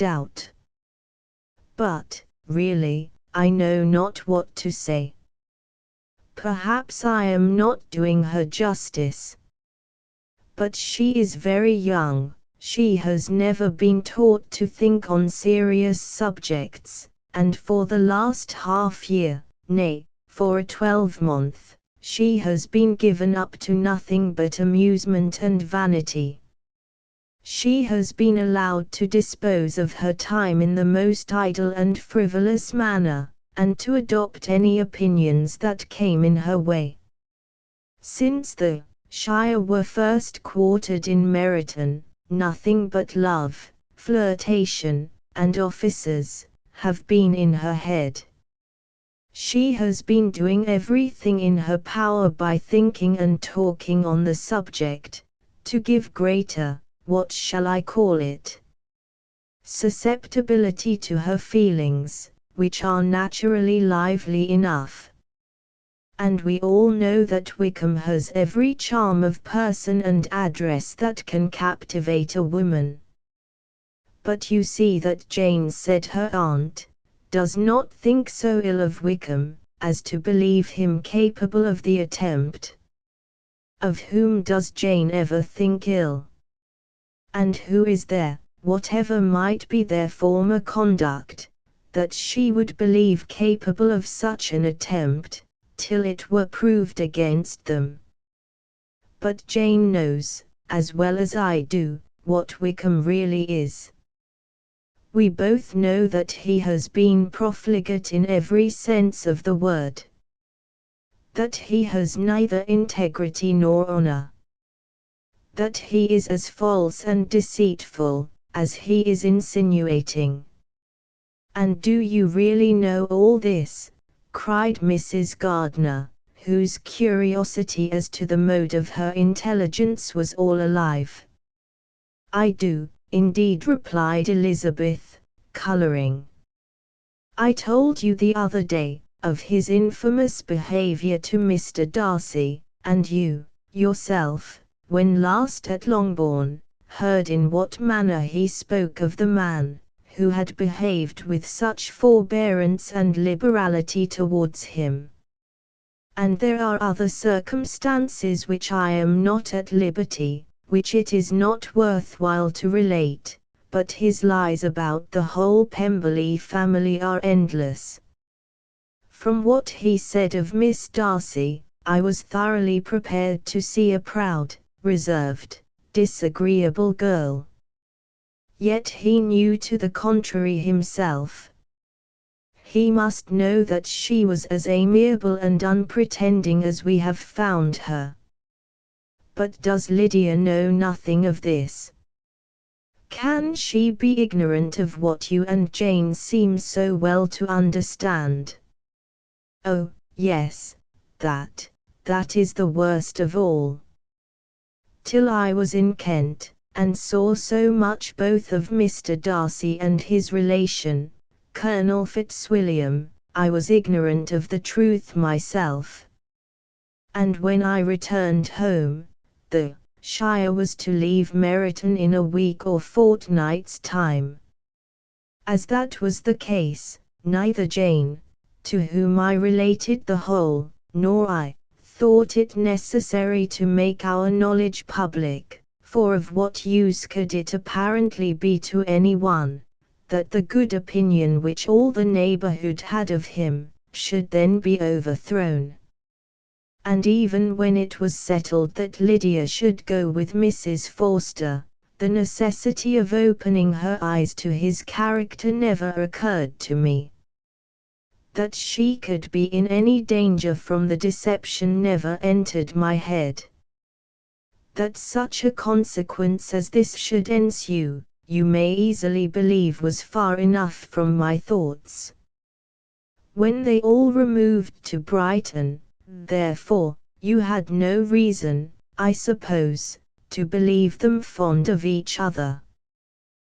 doubt. But, really, I know not what to say. Perhaps I am not doing her justice. But she is very young, she has never been taught to think on serious subjects, and for the last half-year, nay, for a 12-month, she has been given up to nothing but amusement and vanity. She has been allowed to dispose of her time in the most idle and frivolous manner, and to adopt any opinions that came in her way. Since the Shire were first quartered in Meryton, nothing but love, flirtation, and officers have been in her head. She has been doing everything in her power by thinking and talking on the subject, to give greater, what shall I call it, susceptibility to her feelings, which are naturally lively enough. And we all know that Wickham has every charm of person and address that can captivate a woman. But you see that Jane said her aunt does not think so ill of Wickham, as to believe him capable of the attempt. Of whom does Jane ever think ill? And who is there, whatever might be their former conduct, that she would believe capable of such an attempt, till it were proved against them? But Jane knows, as well as I do, what Wickham really is. We both know that he has been profligate in every sense of the word. That he has neither integrity nor honor. That he is as false and deceitful, as he is insinuating. And do you really know all this? Cried Mrs. Gardiner, whose curiosity as to the mode of her intelligence was all alive. I do, indeed, replied Elizabeth, colouring. I told you the other day, of his infamous behaviour to Mr. Darcy, and you, yourself, when last at Longbourn, heard in what manner he spoke of the man, who had behaved with such forbearance and liberality towards him. And there are other circumstances which I am not at liberty, which it is not worth while to relate, but his lies about the whole Pemberley family are endless. From what he said of Miss Darcy, I was thoroughly prepared to see a proud, reserved, disagreeable girl. Yet he knew to the contrary himself. He must know that she was as amiable and unpretending as we have found her. But does Lydia know nothing of this? Can she be ignorant of what you and Jane seem so well to understand? Oh, yes, that is the worst of all. Till I was in Kent, and saw so much both of Mr. Darcy and his relation, Colonel Fitzwilliam, I was ignorant of the truth myself. And when I returned home, the Shire was to leave Meryton in a week or fortnight's time. As that was the case, neither Jane, to whom I related the whole, nor I, thought it necessary to make our knowledge public, for of what use could it apparently be to any one, that the good opinion which all the neighbourhood had of him, should then be overthrown. And even when it was settled that Lydia should go with Mrs. Forster, the necessity of opening her eyes to his character never occurred to me. That she could be in any danger from the deception never entered my head. That such a consequence as this should ensue, you may easily believe was far enough from my thoughts. When they all removed to Brighton, therefore, you had no reason, I suppose, to believe them fond of each other.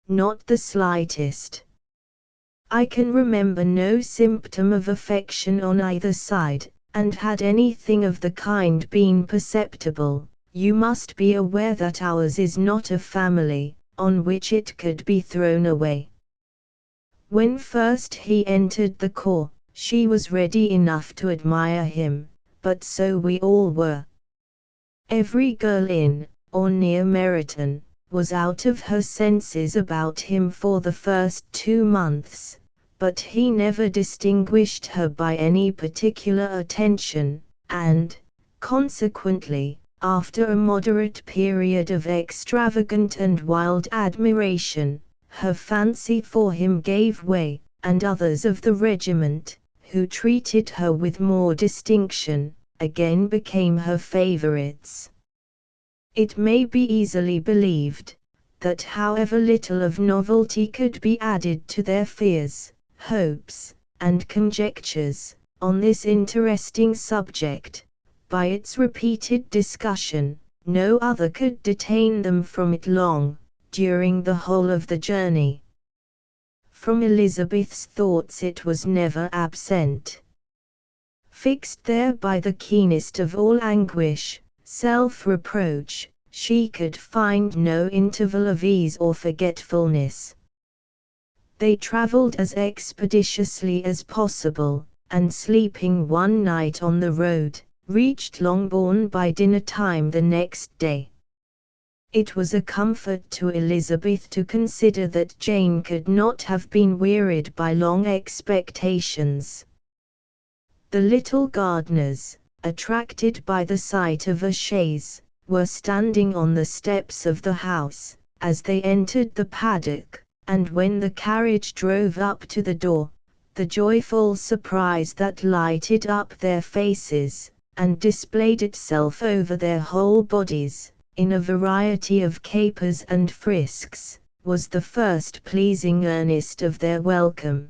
Not the slightest. I can remember no symptom of affection on either side, and had anything of the kind been perceptible, you must be aware that ours is not a family, on which it could be thrown away. When first he entered the corps, she was ready enough to admire him, but so we all were. Every girl in, or near Meryton, was out of her senses about him for the first 2 months, but he never distinguished her by any particular attention, and, consequently, after a moderate period of extravagant and wild admiration, her fancy for him gave way, and others of the regiment, who treated her with more distinction, again became her favorites. It may be easily believed, that however little of novelty could be added to their fears, hopes, and conjectures, on this interesting subject, by its repeated discussion, no other could detain them from it long, during the whole of the journey. From Elizabeth's thoughts it was never absent. Fixed there by the keenest of all anguish, self-reproach, she could find no interval of ease or forgetfulness. They travelled as expeditiously as possible, and sleeping one night on the road, reached Longbourn by dinner time the next day. It was a comfort to Elizabeth to consider that Jane could not have been wearied by long expectations. The little gardeners, attracted by the sight of a chaise, were standing on the steps of the house, as they entered the paddock, and when the carriage drove up to the door, the joyful surprise that lighted up their faces, and displayed itself over their whole bodies, in a variety of capers and frisks, was the first pleasing earnest of their welcome.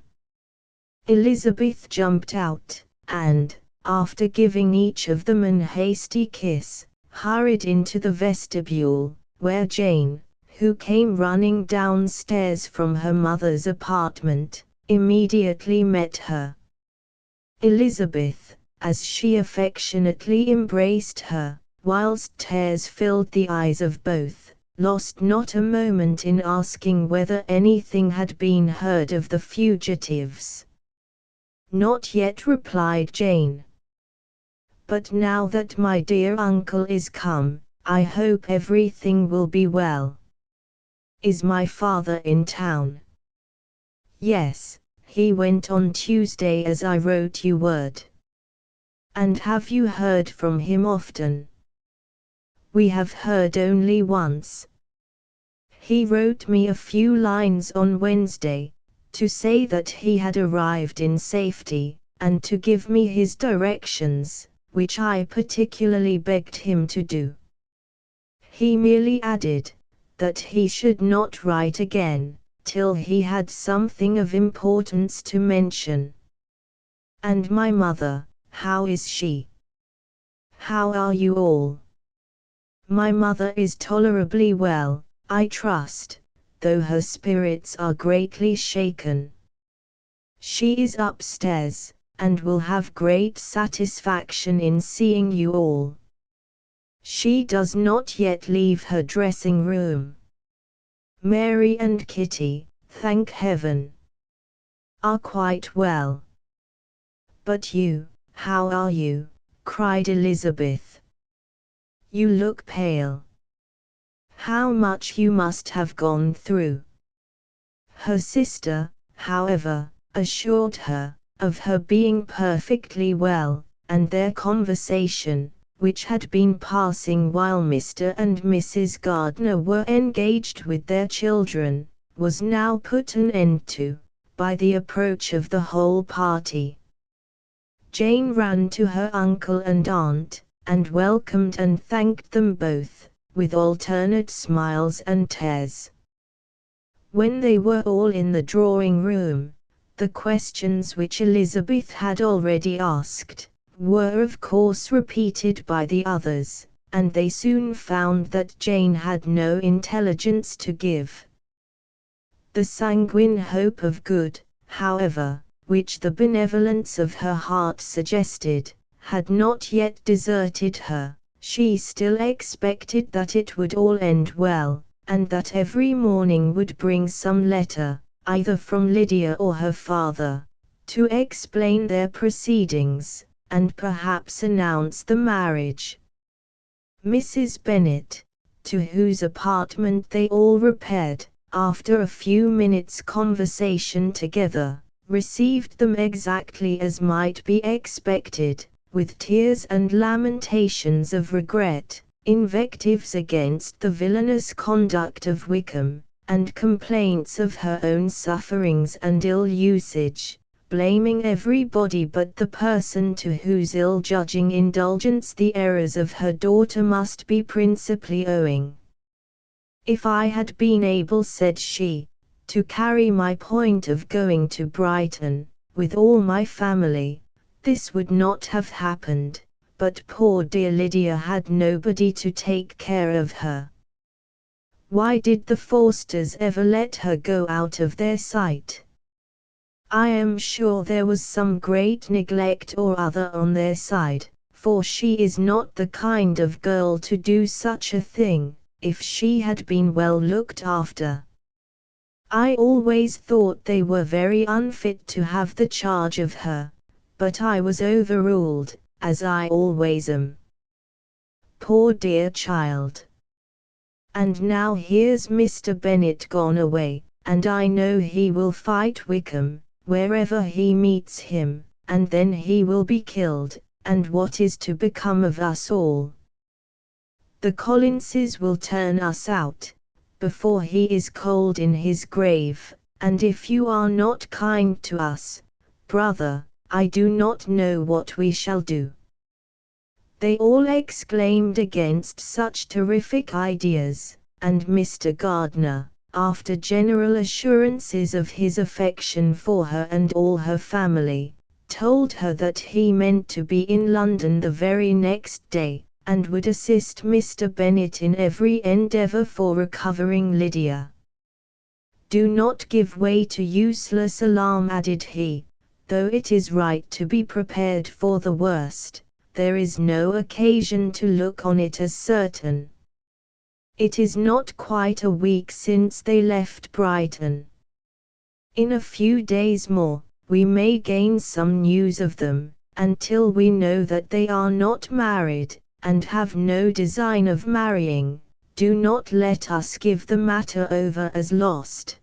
Elizabeth jumped out, and, after giving each of them an hasty kiss, hurried into the vestibule, where Jane, who came running downstairs from her mother's apartment, immediately met her. Elizabeth, as she affectionately embraced her, whilst tears filled the eyes of both, lost not a moment in asking whether anything had been heard of the fugitives. "Not yet," replied Jane. "But now that my dear uncle is come, I hope everything will be well. Is my father in town?" "Yes, he went on Tuesday as I wrote you word." "And have you heard from him often?" "We have heard only once. He wrote me a few lines on Wednesday, to say that he had arrived in safety, and to give me his directions, which I particularly begged him to do. He merely added, that he should not write again, till he had something of importance to mention." "And my mother, how is she? How are you all?" "My mother is tolerably well, I trust, though her spirits are greatly shaken. She is upstairs, and will have great satisfaction in seeing you all. She does not yet leave her dressing room. Mary and Kitty, thank heaven, are quite well." "But you, how are you?" cried Elizabeth. "You look pale. How much you must have gone through." Her sister, however, assured her of her being perfectly well, and their conversation, which had been passing while Mr. and Mrs. Gardiner were engaged with their children, was now put an end to, by the approach of the whole party. Jane ran to her uncle and aunt, and welcomed and thanked them both, with alternate smiles and tears. When they were all in the drawing-room, the questions which Elizabeth had already asked, were of course repeated by the others, and they soon found that Jane had no intelligence to give. The sanguine hope of good, however, which the benevolence of her heart suggested, had not yet deserted her. She still expected that it would all end well, and that every morning would bring some letter, either from Lydia or her father, to explain their proceedings, and perhaps announce the marriage. Mrs. Bennet, to whose apartment they all repaired, after a few minutes' conversation together, received them exactly as might be expected, with tears and lamentations of regret, invectives against the villainous conduct of Wickham, and complaints of her own sufferings and ill usage, blaming everybody but the person to whose ill-judging indulgence the errors of her daughter must be principally owing. "If I had been able," said she, "to carry my point of going to Brighton, with all my family, this would not have happened, but poor dear Lydia had nobody to take care of her. Why did the Forsters ever let her go out of their sight? I am sure there was some great neglect or other on their side, for she is not the kind of girl to do such a thing, if she had been well looked after. I always thought they were very unfit to have the charge of her, but I was overruled, as I always am. Poor dear child! And now here's Mr. Bennet gone away, and I know he will fight Wickham, wherever he meets him, and then he will be killed, and what is to become of us all? The Collinses will turn us out, before he is cold in his grave, and if you are not kind to us, brother, I do not know what we shall do." They all exclaimed against such terrific ideas, and Mr. Gardiner, after general assurances of his affection for her and all her family, told her that he meant to be in London the very next day, and would assist Mr. Bennet in every endeavour for recovering Lydia. "Do not give way to useless alarm," added he, "though it is right to be prepared for the worst. There is no occasion to look on it as certain. It is not quite a week since they left Brighton. In a few days more, we may gain some news of them, and till we know that they are not married, and have no design of marrying, do not let us give the matter over as lost.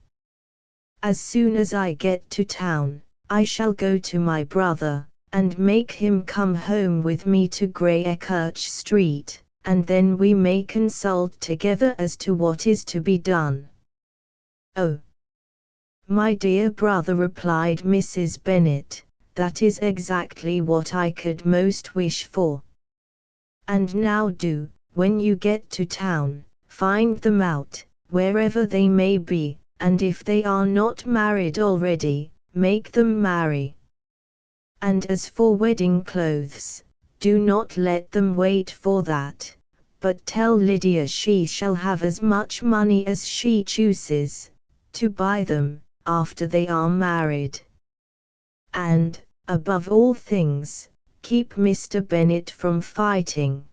As soon as I get to town, I shall go to my brother, and make him come home with me to Greychurch Street, and then we may consult together as to what is to be done." "Oh, my dear brother," replied Mrs. Bennet, "that is exactly what I could most wish for. And now do, when you get to town, find them out, wherever they may be, and if they are not married already, make them marry. And as for wedding clothes, do not let them wait for that, but tell Lydia she shall have as much money as she chooses, to buy them, after they are married. And, above all things, keep Mr. Bennet from fighting.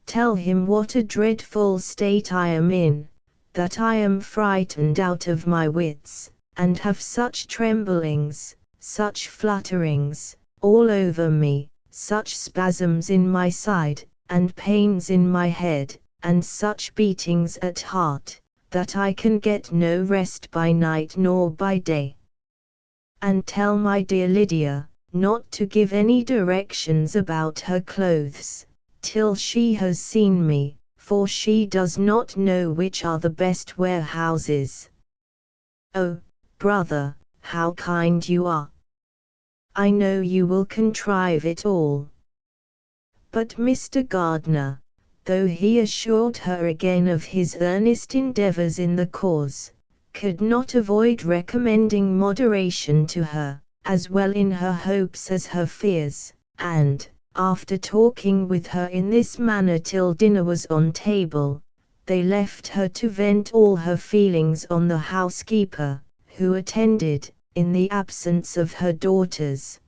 Tell him what a dreadful state I am in, that I am frightened out of my wits, and have such tremblings, such flutterings, all over me, such spasms in my side, and pains in my head, and such beatings at heart, that I can get no rest by night nor by day. And tell my dear Lydia, not to give any directions about her clothes, till she has seen me, for she does not know which are the best warehouses." "Oh, brother, how kind you are! I know you will contrive it all." But Mr. Gardiner, though he assured her again of his earnest endeavours in the cause, could not avoid recommending moderation to her, as well in her hopes as her fears, and, after talking with her in this manner till dinner was on table, they left her to vent all her feelings on the housekeeper, who attended, in the absence of her daughters.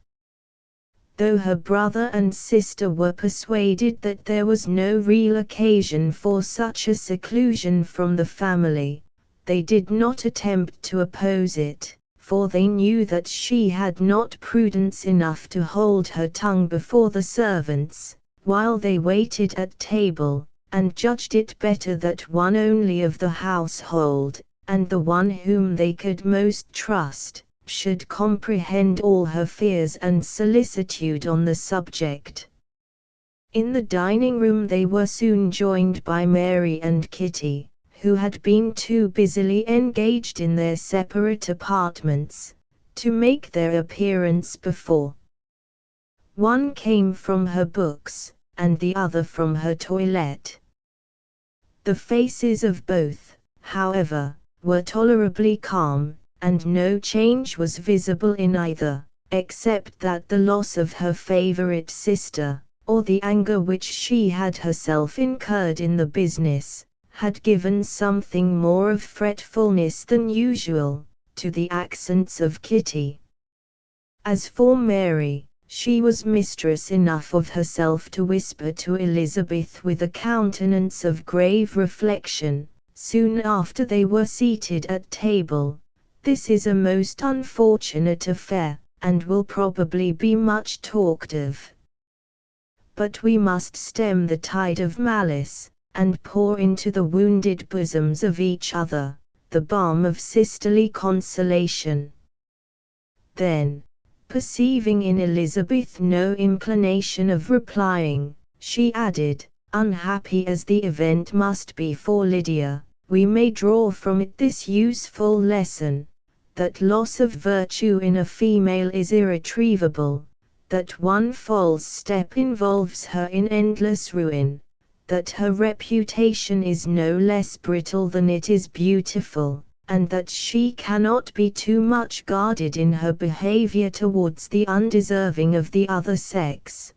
Though her brother and sister were persuaded that there was no real occasion for such a seclusion from the family, they did not attempt to oppose it, for they knew that she had not prudence enough to hold her tongue before the servants, while they waited at table, and judged it better that one only of the household, and the one whom they could most trust, should comprehend all her fears and solicitude on the subject. In the dining room they were soon joined by Mary and Kitty, who had been too busily engaged in their separate apartments to make their appearance before. One came from her books, and the other from her toilette. The faces of both, however, were tolerably calm, and no change was visible in either, except that the loss of her favorite sister, or the anger which she had herself incurred in the business, had given something more of fretfulness than usual to the accents of Kitty. As for Mary, she was mistress enough of herself to whisper to Elizabeth with a countenance of grave reflection, soon after they were seated at table, "This is a most unfortunate affair, and will probably be much talked of. But we must stem the tide of malice, and pour into the wounded bosoms of each other the balm of sisterly consolation." Then, perceiving in Elizabeth no inclination of replying, she added, "Unhappy as the event must be for Lydia, we may draw from it this useful lesson, that loss of virtue in a female is irretrievable, that one false step involves her in endless ruin, that her reputation is no less brittle than it is beautiful, and that she cannot be too much guarded in her behavior towards the undeserving of the other sex."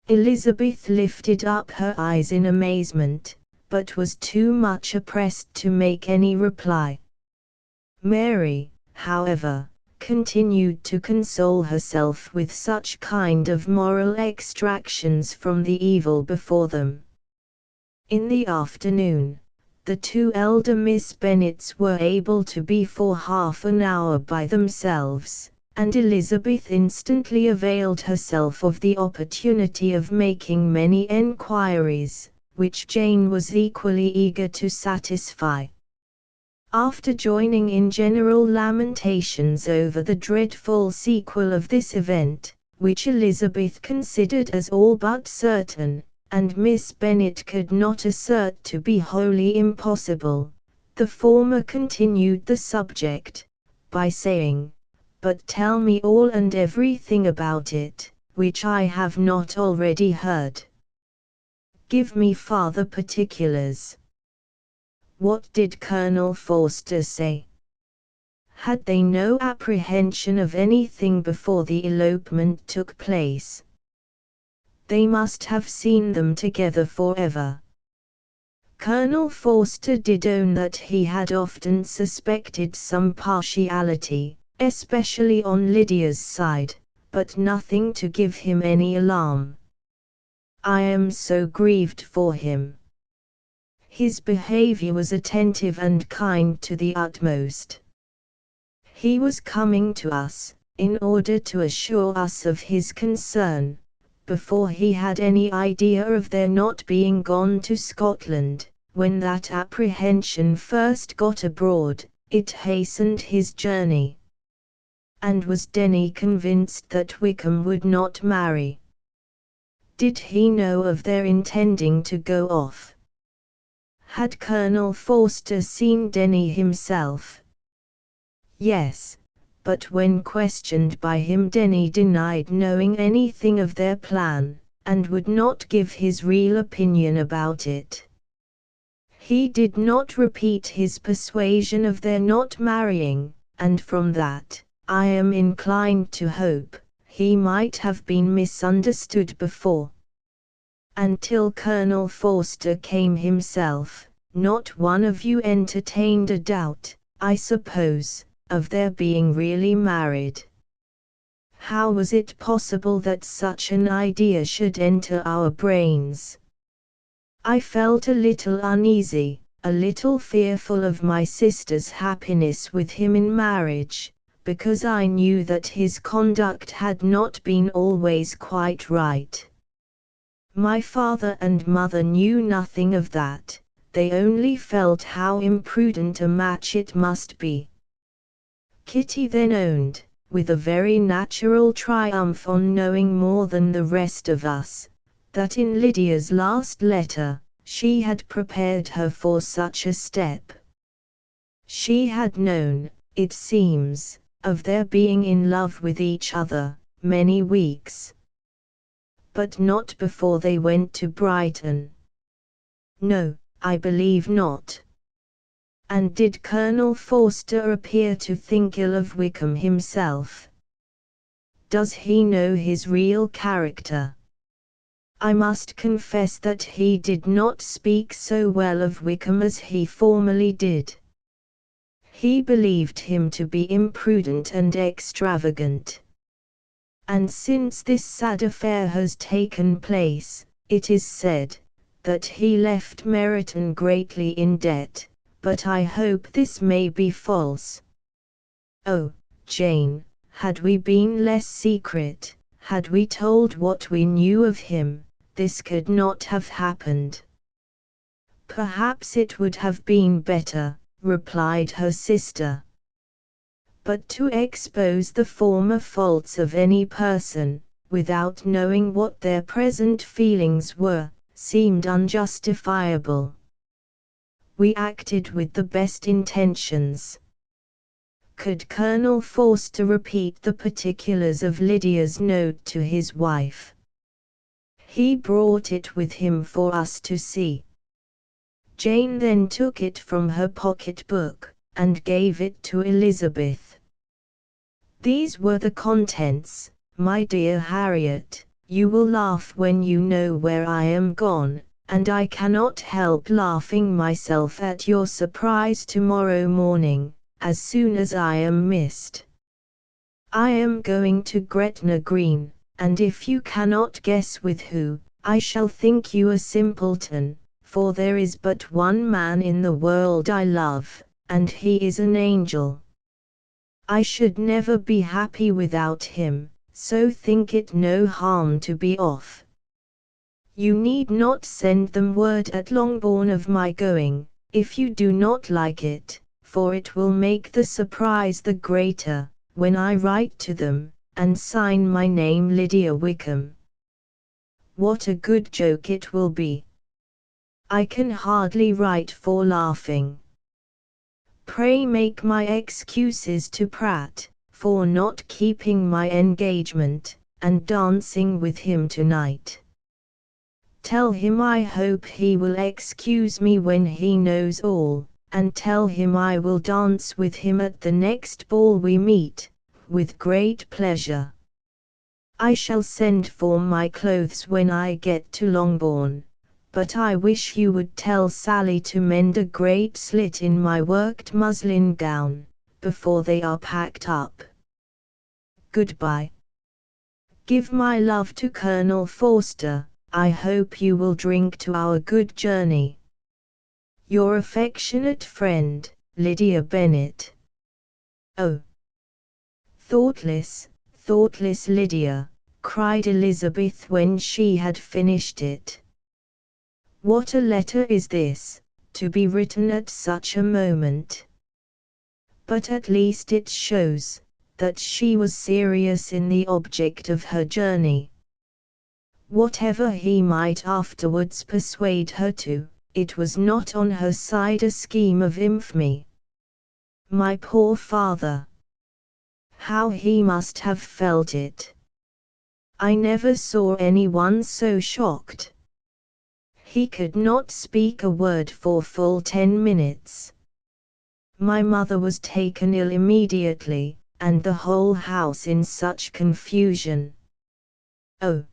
Elizabeth lifted up her eyes in amazement, but was too much oppressed to make any reply. Mary, however, continued to console herself with such kind of moral extractions from the evil before them. In the afternoon, the two elder Miss Bennets were able to be for half an hour by themselves, and Elizabeth instantly availed herself of the opportunity of making many enquiries, which Jane was equally eager to satisfy. After joining in general lamentations over the dreadful sequel of this event, which Elizabeth considered as all but certain, and Miss Bennet could not assert to be wholly impossible, the former continued the subject, by saying, "But tell me all and everything about it, which I have not already heard. Give me farther particulars. What did Colonel Forster say? Had they no apprehension of anything before the elopement took place? They must have seen them together forever." Colonel Forster did own that he had often suspected some partiality, especially on Lydia's side, but nothing to give him any alarm. "I am so grieved for him. His behavior was attentive and kind to the utmost. He was coming to us, in order to assure us of his concern, before he had any idea of their not being gone to Scotland. When that apprehension first got abroad, it hastened his journey." "And was Denny convinced that Wickham would not marry? Did he know of their intending to go off? Had Colonel Forster seen Denny himself?" "Yes, but when questioned by him Denny denied knowing anything of their plan, and would not give his real opinion about it. He did not repeat his persuasion of their not marrying, and from that, I am inclined to hope, he might have been misunderstood before. Until Colonel Forster came himself, not one of you entertained a doubt, I suppose, of their being really married. How was it possible that such an idea should enter our brains? I felt a little uneasy, a little fearful of my sister's happiness with him in marriage, because I knew that his conduct had not been always quite right. My father and mother knew nothing of that, they only felt how imprudent a match it must be. Kitty then owned, with a very natural triumph on knowing more than the rest of us, that in Lydia's last letter, she had prepared her for such a step. She had known, it seems, of their being in love with each other, many weeks. But not before they went to Brighton. No, I believe not. And did Colonel Forster appear to think ill of Wickham himself? Does he know his real character? I must confess that he did not speak so well of Wickham as he formerly did. He believed him to be imprudent and extravagant. And since this sad affair has taken place, it is said that he left Meryton greatly in debt, but I hope this may be false. Oh, Jane, had we been less secret, had we told what we knew of him, this could not have happened. Perhaps it would have been better, replied her sister. But to expose the former faults of any person, without knowing what their present feelings were, seemed unjustifiable. We acted with the best intentions. Could Colonel Forster repeat the particulars of Lydia's note to his wife? He brought it with him for us to see. Jane then took it from her pocket-book, and gave it to Elizabeth. These were the contents: "My dear Harriet, you will laugh when you know where I am gone, and I cannot help laughing myself at your surprise tomorrow morning, as soon as I am missed. I am going to Gretna Green, and if you cannot guess with who, I shall think you a simpleton, for there is but one man in the world I love, and he is an angel. I should never be happy without him, so think it no harm to be off. You need not send them word at Longbourn of my going, if you do not like it, for it will make the surprise the greater, when I write to them, and sign my name Lydia Wickham. What a good joke it will be! I can hardly write for laughing. Pray make my excuses to Pratt, for not keeping my engagement, and dancing with him tonight. Tell him I hope he will excuse me when he knows all, and tell him I will dance with him at the next ball we meet, with great pleasure. I shall send for my clothes when I get to Longbourn, but I wish you would tell Sally to mend a great slit in my worked muslin gown, before they are packed up. Goodbye. Give my love to Colonel Forster. I hope you will drink to our good journey. Your affectionate friend, Lydia Bennet. Oh, thoughtless, thoughtless Lydia, cried Elizabeth when she had finished it. What a letter is this, to be written at such a moment! But at least it shows that she was serious in the object of her journey. Whatever he might afterwards persuade her to, it was not on her side a scheme of infamy. My poor father! How he must have felt it! I never saw anyone so shocked. He could not speak a word for full 10 minutes. My mother was taken ill immediately, and the whole house in such confusion. Oh!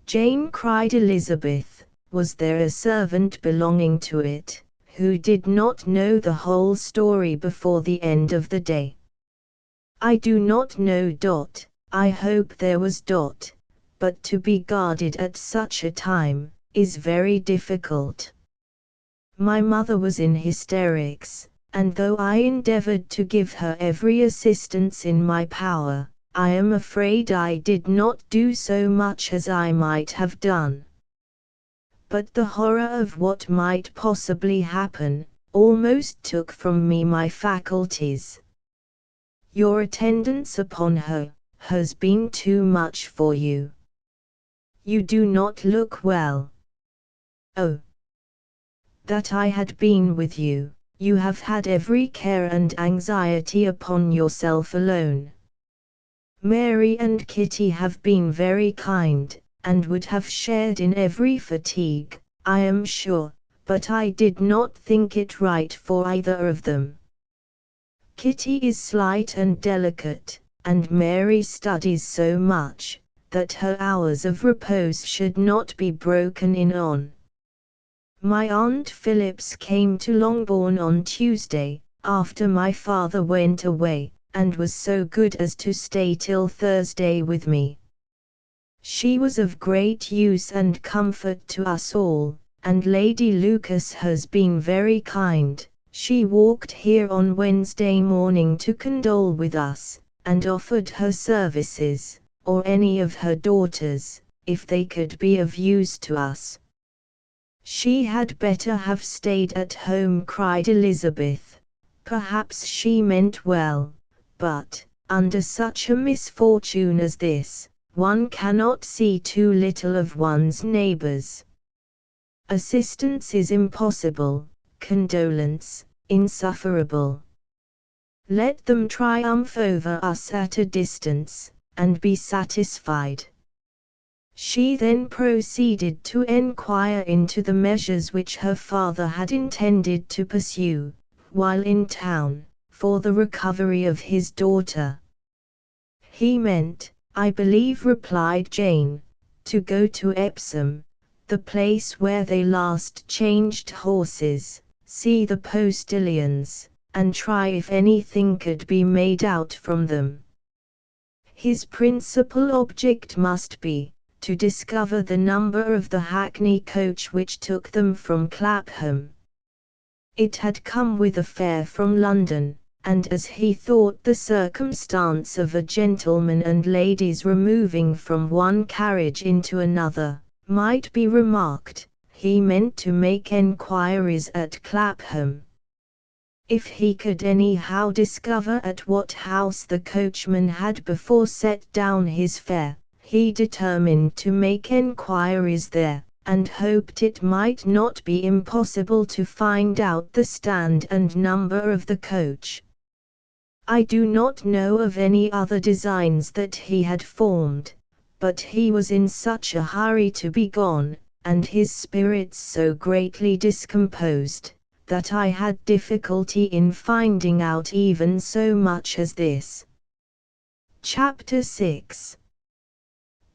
Jane, cried Elizabeth, was there a servant belonging to it, who did not know the whole story before the end of the day? I do not know. I hope there was. But to be guarded at such a time is very difficult. My mother was in hysterics, and though I endeavored to give her every assistance in my power, I am afraid I did not do so much as I might have done. But the horror of what might possibly happen almost took from me my faculties. Your attendance upon her has been too much for you. You do not look well. Oh, that I had been with you! You have had every care and anxiety upon yourself alone. Mary and Kitty have been very kind, and would have shared in every fatigue, I am sure, but I did not think it right for either of them. Kitty is slight and delicate, and Mary studies so much, that her hours of repose should not be broken in on. My Aunt Phillips came to Longbourn on Tuesday, after my father went away, and was so good as to stay till Thursday with me. She was of great use and comfort to us all, and Lady Lucas has been very kind. She walked here on Wednesday morning to condole with us, and offered her services, or any of her daughters, if they could be of use to us. She had better have stayed at home, cried Elizabeth. Perhaps she meant well, but, under such a misfortune as this, one cannot see too little of one's neighbors. Assistance is impossible, condolence insufferable. Let them triumph over us at a distance, and be satisfied. She then proceeded to enquire into the measures which her father had intended to pursue, while in town, for the recovery of his daughter. He meant, I believe, replied Jane, to go to Epsom, the place where they last changed horses, see the postilions, and try if anything could be made out from them. His principal object must be, to discover the number of the hackney coach which took them from Clapham. It had come with a fare from London, and as he thought the circumstance of a gentleman and ladies removing from one carriage into another might be remarked, he meant to make enquiries at Clapham. If he could anyhow discover at what house the coachman had before set down his fare, he determined to make enquiries there, and hoped it might not be impossible to find out the stand and number of the coach. I do not know of any other designs that he had formed, but he was in such a hurry to be gone, and his spirits so greatly discomposed, that I had difficulty in finding out even so much as this. Chapter 6.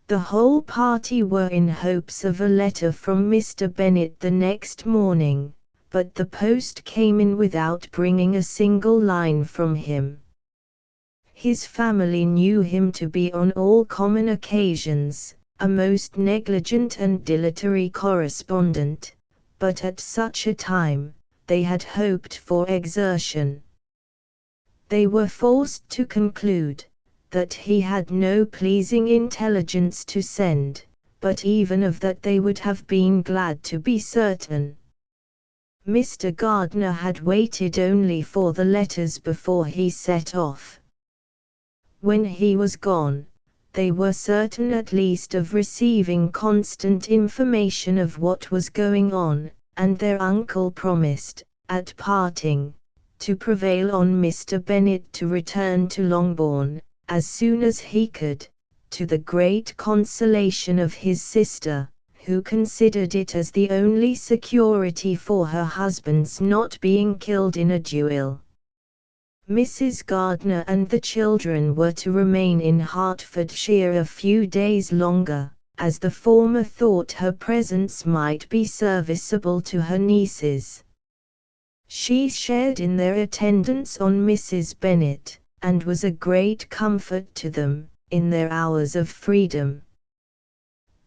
The whole party were in hopes of a letter from Mr. Bennet the next morning, but the post came in without bringing a single line from him. His family knew him to be on all common occasions a most negligent and dilatory correspondent, but at such a time, they had hoped for exertion. They were forced to conclude that he had no pleasing intelligence to send, but even of that they would have been glad to be certain. Mr. Gardiner had waited only for the letters before he set off. When he was gone, they were certain at least of receiving constant information of what was going on, and their uncle promised, at parting, to prevail on Mr. Bennet to return to Longbourn, as soon as he could, to the great consolation of his sister, who considered it as the only security for her husband's not being killed in a duel. Mrs. Gardiner and the children were to remain in Hertfordshire a few days longer, as the former thought her presence might be serviceable to her nieces. She shared in their attendance on Mrs. Bennet, and was a great comfort to them, in their hours of freedom.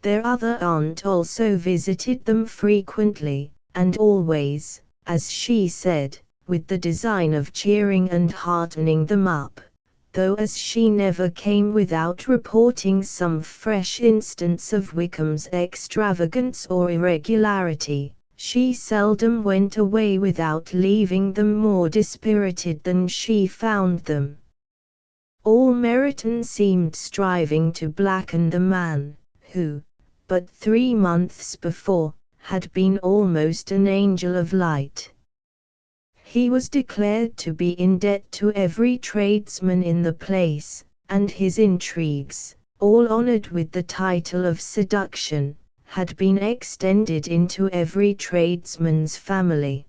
Their other aunt also visited them frequently, and always, as she said, with the design of cheering and heartening them up, though as she never came without reporting some fresh instance of Wickham's extravagance or irregularity, she seldom went away without leaving them more dispirited than she found them. All Meryton seemed striving to blacken the man, who, but 3 months before, had been almost an angel of light. He was declared to be in debt to every tradesman in the place, and his intrigues, all honoured with the title of seduction, had been extended into every tradesman's family.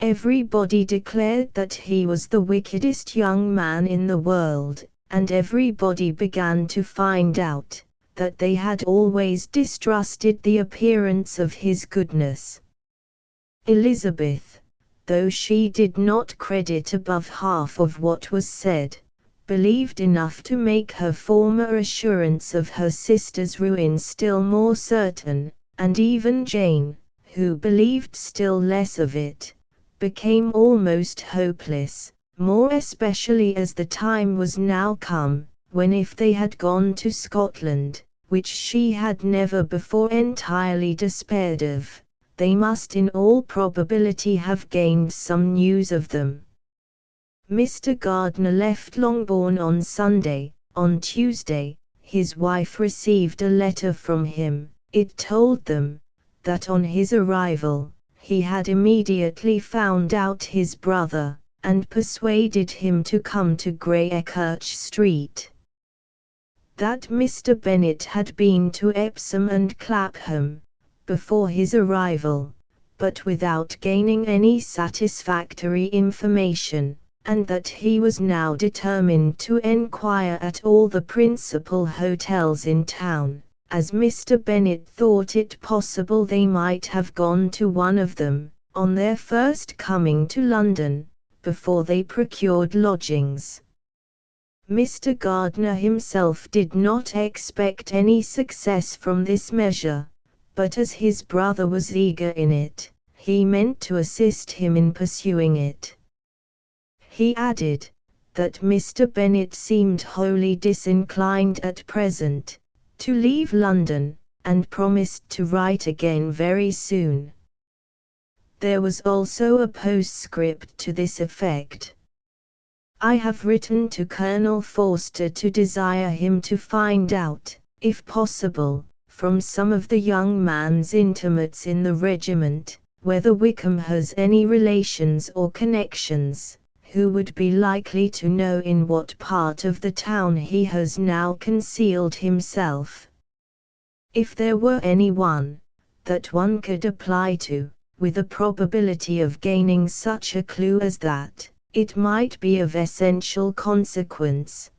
Everybody declared that he was the wickedest young man in the world, and everybody began to find out that they had always distrusted the appearance of his goodness. Elizabeth, though she did not credit above half of what was said, believed enough to make her former assurance of her sister's ruin still more certain, and even Jane, who believed still less of it, became almost hopeless, more especially as the time was now come, when if they had gone to Scotland, which she had never before entirely despaired of, they must in all probability have gained some news of them. Mr. Gardiner left Longbourn on Sunday. On Tuesday, his wife received a letter from him. It told them that on his arrival, he had immediately found out his brother, and persuaded him to come to Greychurch Street. That Mr. Bennet had been to Epsom and Clapham before his arrival, but without gaining any satisfactory information, and that he was now determined to enquire at all the principal hotels in town, as Mr. Bennet thought it possible they might have gone to one of them, on their first coming to London, before they procured lodgings. Mr. Gardiner himself did not expect any success from this measure, but as his brother was eager in it, he meant to assist him in pursuing it. He added, that Mr. Bennet seemed wholly disinclined at present to leave London, and promised to write again very soon. There was also a postscript to this effect. I have written to Colonel Forster to desire him to find out, if possible, from some of the young man's intimates in the regiment, whether Wickham has any relations or connections, who would be likely to know in what part of the town he has now concealed himself. If there were any one, that one could apply to, with a probability of gaining such a clue as that, it might be of essential consequence.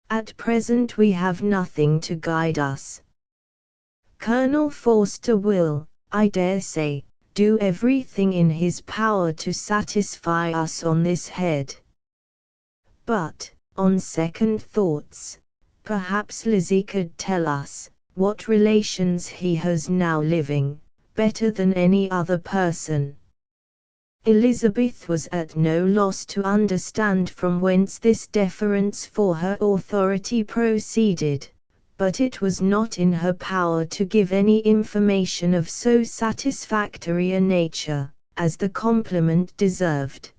At present we have nothing to guide us. Colonel Forster will, I dare say, do everything in his power to satisfy us on this head. But, on second thoughts, perhaps Lizzie could tell us what relations he has now living, better than any other person. Elizabeth was at no loss to understand from whence this deference for her authority proceeded, but it was not in her power to give any information of so satisfactory a nature as the compliment deserved.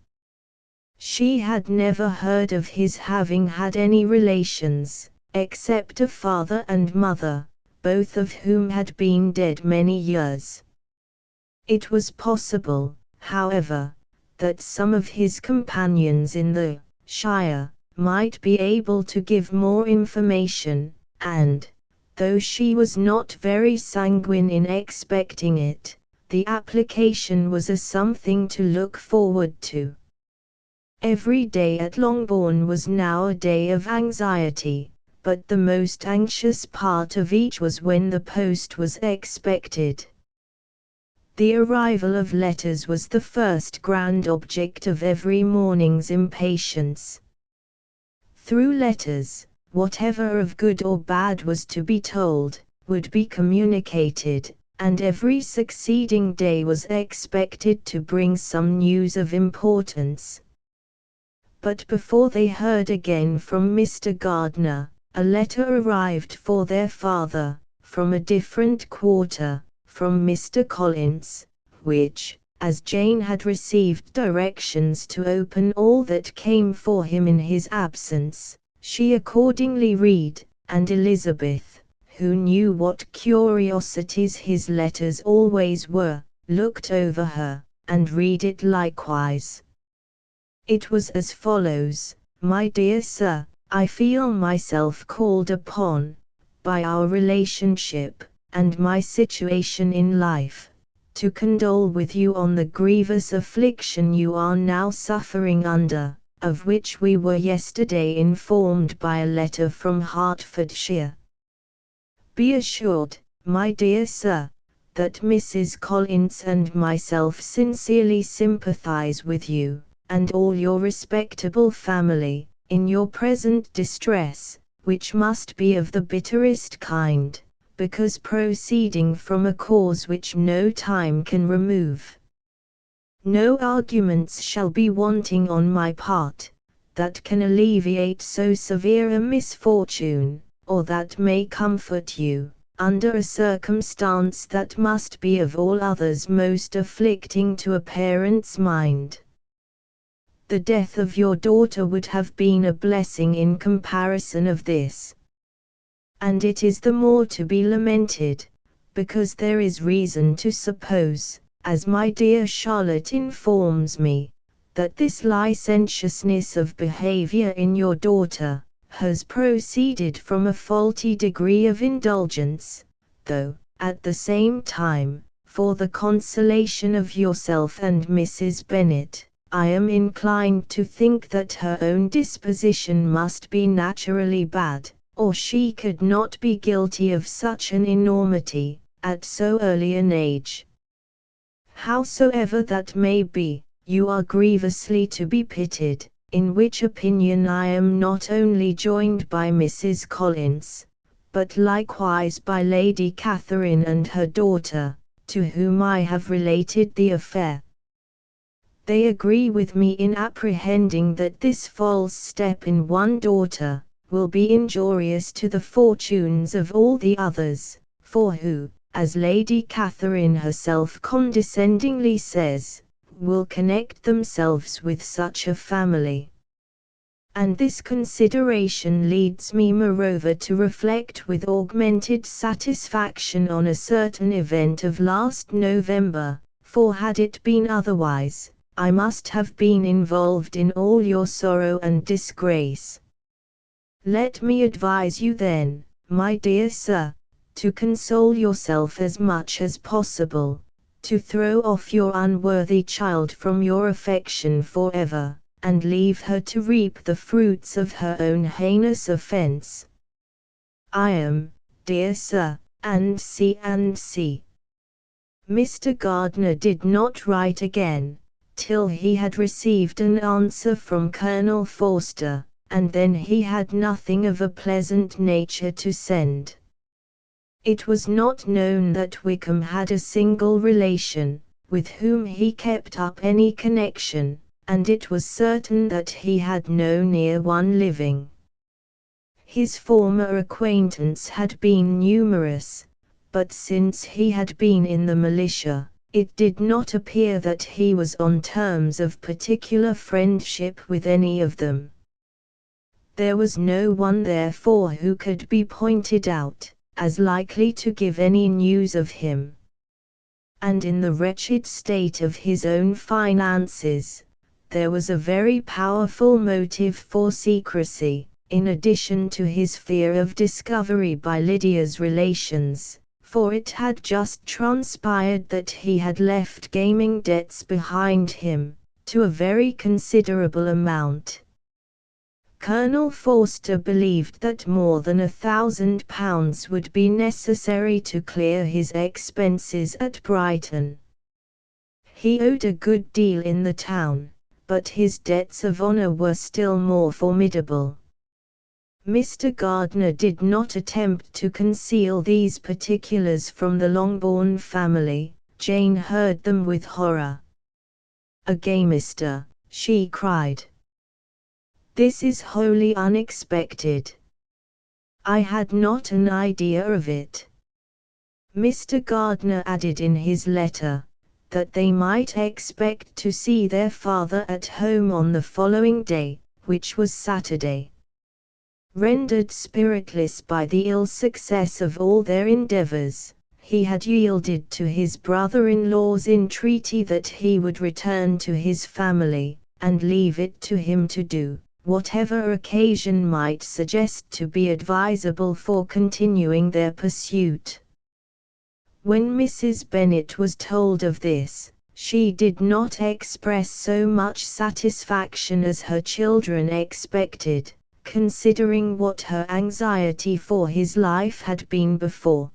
She had never heard of his having had any relations, except a father and mother, both of whom had been dead many years. It was possible, however, that some of his companions in the shire might be able to give more information, and, though she was not very sanguine in expecting it, the application was a something to look forward to. Every day at Longbourn was now a day of anxiety, but the most anxious part of each was when the post was expected. The arrival of letters was the first grand object of every morning's impatience. Through letters, whatever of good or bad was to be told, would be communicated, and every succeeding day was expected to bring some news of importance. But before they heard again from Mr. Gardner, a letter arrived for their father, from a different quarter, from Mr. Collins, which, as Jane had received directions to open all that came for him in his absence, she accordingly read, and Elizabeth, who knew what curiosities his letters always were, looked over her, and read it likewise. It was as follows: "My dear Sir, I feel myself called upon, by our relationship, and my situation in life, to condole with you on the grievous affliction you are now suffering under, of which we were yesterday informed by a letter from Hertfordshire. Be assured, my dear Sir, that Mrs. Collins and myself sincerely sympathize with you, and all your respectable family, in your present distress, which must be of the bitterest kind, because proceeding from a cause which no time can remove. No arguments shall be wanting on my part, that can alleviate so severe a misfortune, or that may comfort you, under a circumstance that must be of all others most afflicting to a parent's mind. The death of your daughter would have been a blessing in comparison of this. And it is the more to be lamented, because there is reason to suppose, as my dear Charlotte informs me, that this licentiousness of behavior in your daughter has proceeded from a faulty degree of indulgence, though, at the same time, for the consolation of yourself and Mrs. Bennet, I am inclined to think that her own disposition must be naturally bad, or she could not be guilty of such an enormity, at so early an age. Howsoever that may be, you are grievously to be pitied, in which opinion I am not only joined by Mrs. Collins, but likewise by Lady Catherine and her daughter, to whom I have related the affair. They agree with me in apprehending that this false step in one daughter will be injurious to the fortunes of all the others, for who, as Lady Catherine herself condescendingly says, will connect themselves with such a family. And this consideration leads me moreover to reflect with augmented satisfaction on a certain event of last November, for had it been otherwise, I must have been involved in all your sorrow and disgrace. Let me advise you then, my dear Sir, to console yourself as much as possible, to throw off your unworthy child from your affection forever, and leave her to reap the fruits of her own heinous offense. I am, dear Sir, and C. Mr. Gardner did not write again, till he had received an answer from Colonel Forster, and then he had nothing of a pleasant nature to send. It was not known that Wickham had a single relation, with whom he kept up any connection, and it was certain that he had no near one living. His former acquaintance had been numerous, but since he had been in the militia, it did not appear that he was on terms of particular friendship with any of them. There was no one therefore who could be pointed out as likely to give any news of him. And in the wretched state of his own finances, there was a very powerful motive for secrecy, in addition to his fear of discovery by Lydia's relations, for it had just transpired that he had left gaming debts behind him, to a very considerable amount. Colonel Forster believed that more than £1,000 would be necessary to clear his expenses at Brighton. He owed a good deal in the town, but his debts of honour were still more formidable. Mr. Gardiner did not attempt to conceal these particulars from the Longbourn family. Jane heard them with horror. "A gamester!" she cried. "This is wholly unexpected. I had not an idea of it." Mr. Gardiner added in his letter, that they might expect to see their father at home on the following day, which was Saturday. Rendered spiritless by the ill success of all their endeavours, he had yielded to his brother-in-law's entreaty that he would return to his family, and leave it to him to do whatever occasion might suggest to be advisable for continuing their pursuit. When Mrs. Bennet was told of this, she did not express so much satisfaction as her children expected, considering what her anxiety for his life had been before.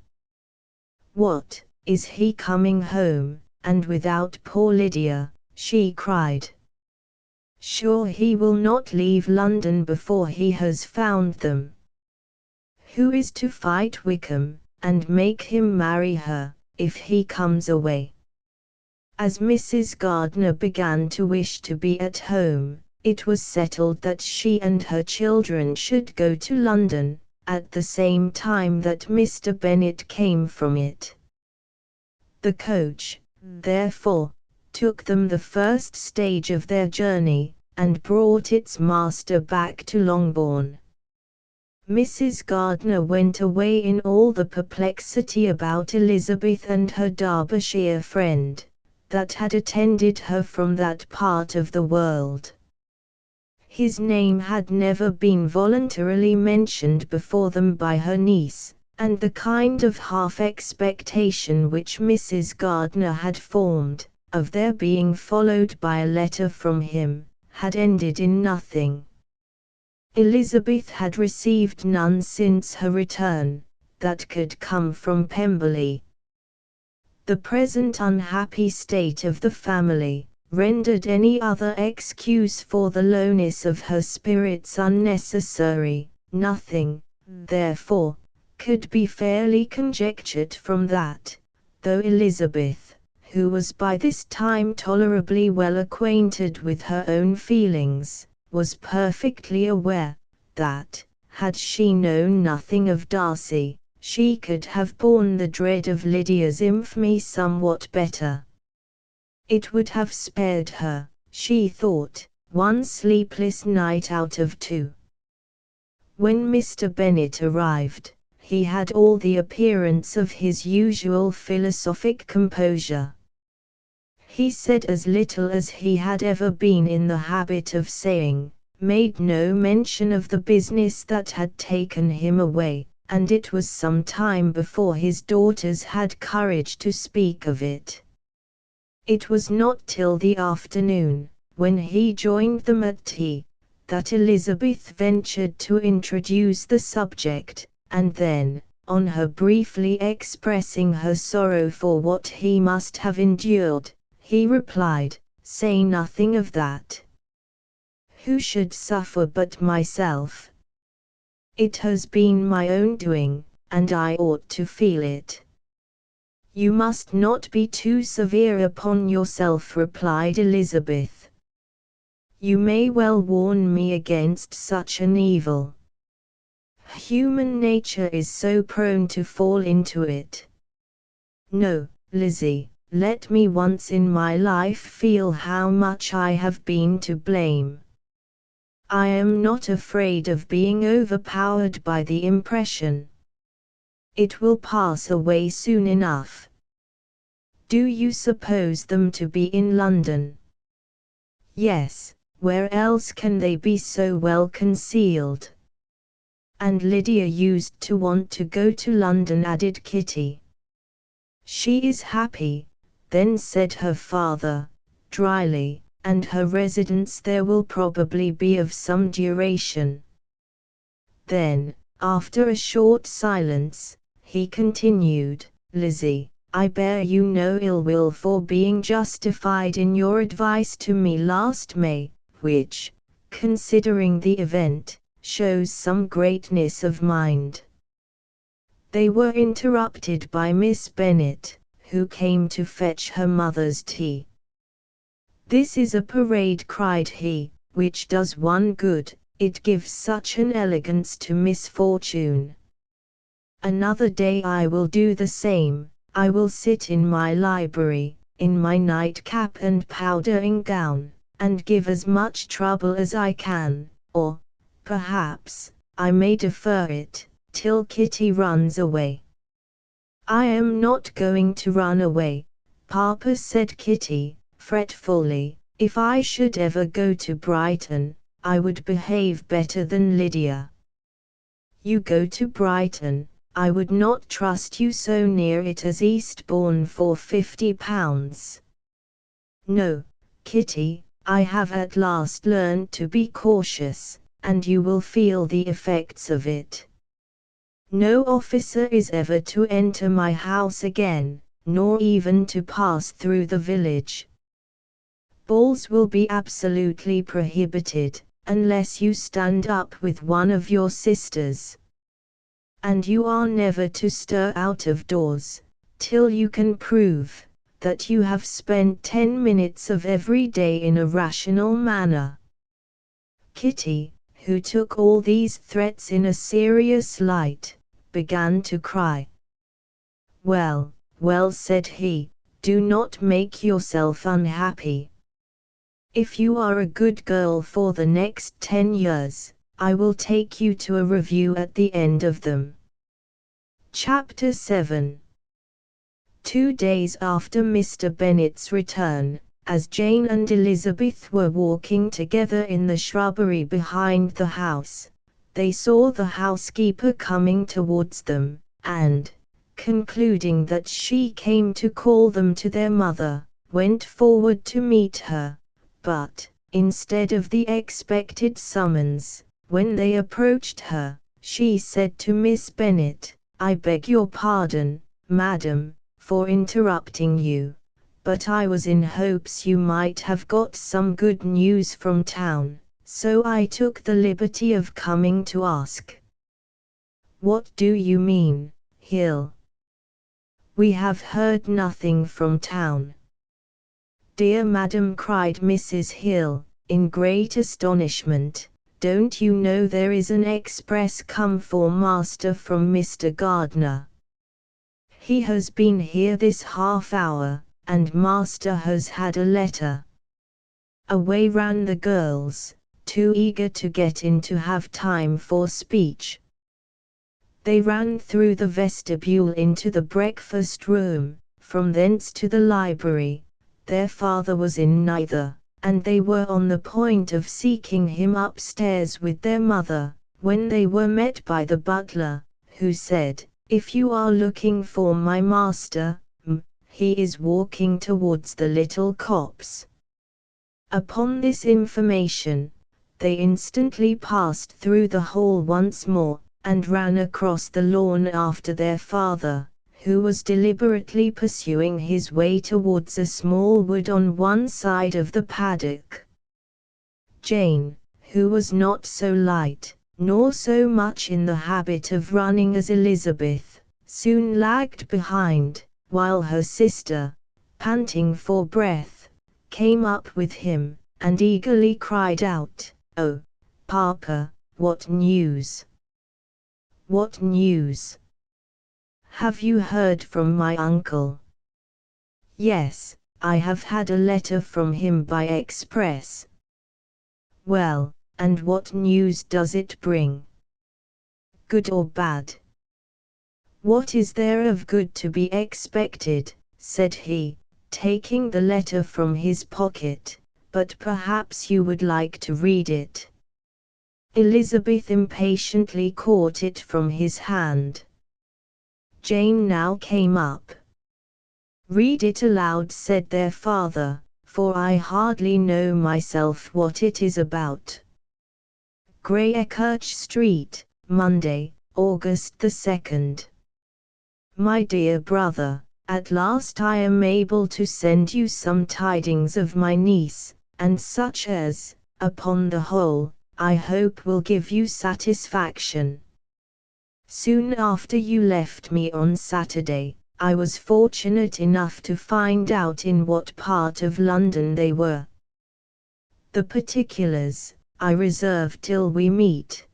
"What, is he coming home, and without poor Lydia?" she cried. "Sure he will not leave London before he has found them. Who is to fight Wickham, and make him marry her, if he comes away?" As Mrs. Gardiner began to wish to be at home, it was settled that she and her children should go to London, at the same time that Mr. Bennet came from it. The coach, therefore, took them the first stage of their journey, and brought its master back to Longbourn. Mrs. Gardiner went away in all the perplexity about Elizabeth and her Derbyshire friend, that had attended her from that part of the world. His name had never been voluntarily mentioned before them by her niece, and the kind of half-expectation which Mrs. Gardiner had formed, of their being followed by a letter from him, had ended in nothing. Elizabeth had received none since her return, that could come from Pemberley. The present unhappy state of the family rendered any other excuse for the lowness of her spirits unnecessary. Nothing, therefore, could be fairly conjectured from that, though Elizabeth, who was by this time tolerably well acquainted with her own feelings, was perfectly aware that, had she known nothing of Darcy, she could have borne the dread of Lydia's infamy somewhat better. It would have spared her, she thought, one sleepless night out of 2. When Mr. Bennet arrived, he had all the appearance of his usual philosophic composure. He said as little as he had ever been in the habit of saying, made no mention of the business that had taken him away, and it was some time before his daughters had courage to speak of it. It was not till the afternoon, when he joined them at tea, that Elizabeth ventured to introduce the subject, and then, on her briefly expressing her sorrow for what he must have endured, he replied, "Say nothing of that. Who should suffer but myself? It has been my own doing, and I ought to feel it." "You must not be too severe upon yourself," replied Elizabeth. "You may well warn me against such an evil. Human nature is so prone to fall into it. No, Lizzie, let me once in my life feel how much I have been to blame. I am not afraid of being overpowered by the impression. It will pass away soon enough. Do you suppose them to be in London?" "Yes, where else can they be so well concealed?" "And Lydia used to want to go to London," added Kitty. "She is happy," then said her father, dryly, "and her residence there will probably be of some duration." Then, after a short silence, he continued, "Lizzie, I bear you no ill will for being justified in your advice to me last May, which, considering the event, shows some greatness of mind." They were interrupted by Miss Bennet, who came to fetch her mother's tea. "This is a parade," cried he, "which does one good, it gives such an elegance to misfortune. Another day I will do the same. I will sit in my library, in my nightcap and powdering gown, and give as much trouble as I can, or, perhaps, I may defer it, till Kitty runs away." "I am not going to run away, Papa," said Kitty, fretfully. "If I should ever go to Brighton, I would behave better than Lydia." "You go to Brighton? I would not trust you so near it as Eastbourne for £50. No, Kitty, I have at last learned to be cautious, and you will feel the effects of it. No officer is ever to enter my house again, nor even to pass through the village. Balls will be absolutely prohibited, unless you stand up with one of your sisters. And you are never to stir out of doors, till you can prove that you have spent 10 minutes of every day in a rational manner." Kitty, who took all these threats in a serious light, began to cry. "Well, well," said he, "do not make yourself unhappy. If you are a good girl for the next 10 years, I will take you to a review at the end of them." Chapter 7. 2 days after Mr. Bennet's return, as Jane and Elizabeth were walking together in the shrubbery behind the house, they saw the housekeeper coming towards them, and, concluding that she came to call them to their mother, went forward to meet her. But, instead of the expected summons, when they approached her, she said to Miss Bennet, "I beg your pardon, madam, for interrupting you, but I was in hopes you might have got some good news from town, so I took the liberty of coming to ask." "What do you mean, Hill?" "We have heard nothing from town." "Dear madam," cried Mrs. Hill, in great astonishment, "don't you know there is an express come for master from Mr. Gardner? He has been here this half hour, and master has had a letter." Away ran the girls, too eager to get in to have time for speech. They ran through the vestibule into the breakfast room, from thence to the library. Their father was in neither, and they were on the point of seeking him upstairs with their mother, when they were met by the butler, who said, "If you are looking for my master, he is walking towards the little copse." Upon this information, they instantly passed through the hall once more, and ran across the lawn after their father, who was deliberately pursuing his way towards a small wood on one side of the paddock. Jane, who was not so light, nor so much in the habit of running as Elizabeth, soon lagged behind, while her sister, panting for breath, came up with him, and eagerly cried out, "Oh, Papa, what news? What news? Have you heard from my uncle?" "Yes, I have had a letter from him by express." "Well, and what news does it bring? Good or bad?" "What is there of good to be expected?" said he, taking the letter from his pocket, "but perhaps you would like to read it." Elizabeth impatiently caught it from his hand. Jane now came up. "Read it aloud," said their father, "for I hardly know myself what it is about." Greyechurch Street, Monday, August the 2nd. My dear brother, at last I am able to send you some tidings of my niece, and such as, upon the whole, I hope will give you satisfaction. Soon after you left me on Saturday, I was fortunate enough to find out in what part of London they were. The particulars, I reserve till we meet.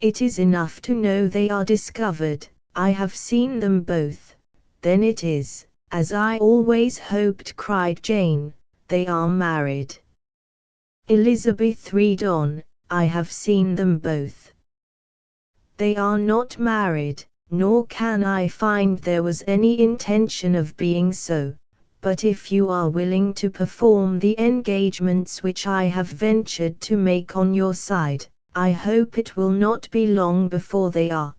It is enough to know they are discovered. I have seen them both. Then it is, as I always hoped, cried Jane, they are married. Elizabeth read on, I have seen them both. They are not married, nor can I find there was any intention of being so, but if you are willing to perform the engagements which I have ventured to make on your side, I hope it will not be long before they are.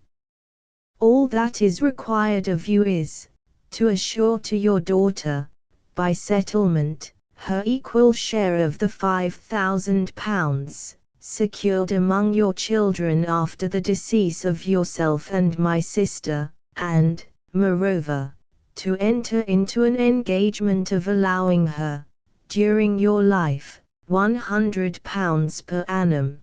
All that is required of you is, to assure to your daughter, by settlement, her equal share of the £5,000, secured among your children after the decease of yourself and my sister, and, moreover, to enter into an engagement of allowing her, during your life, £100 per annum.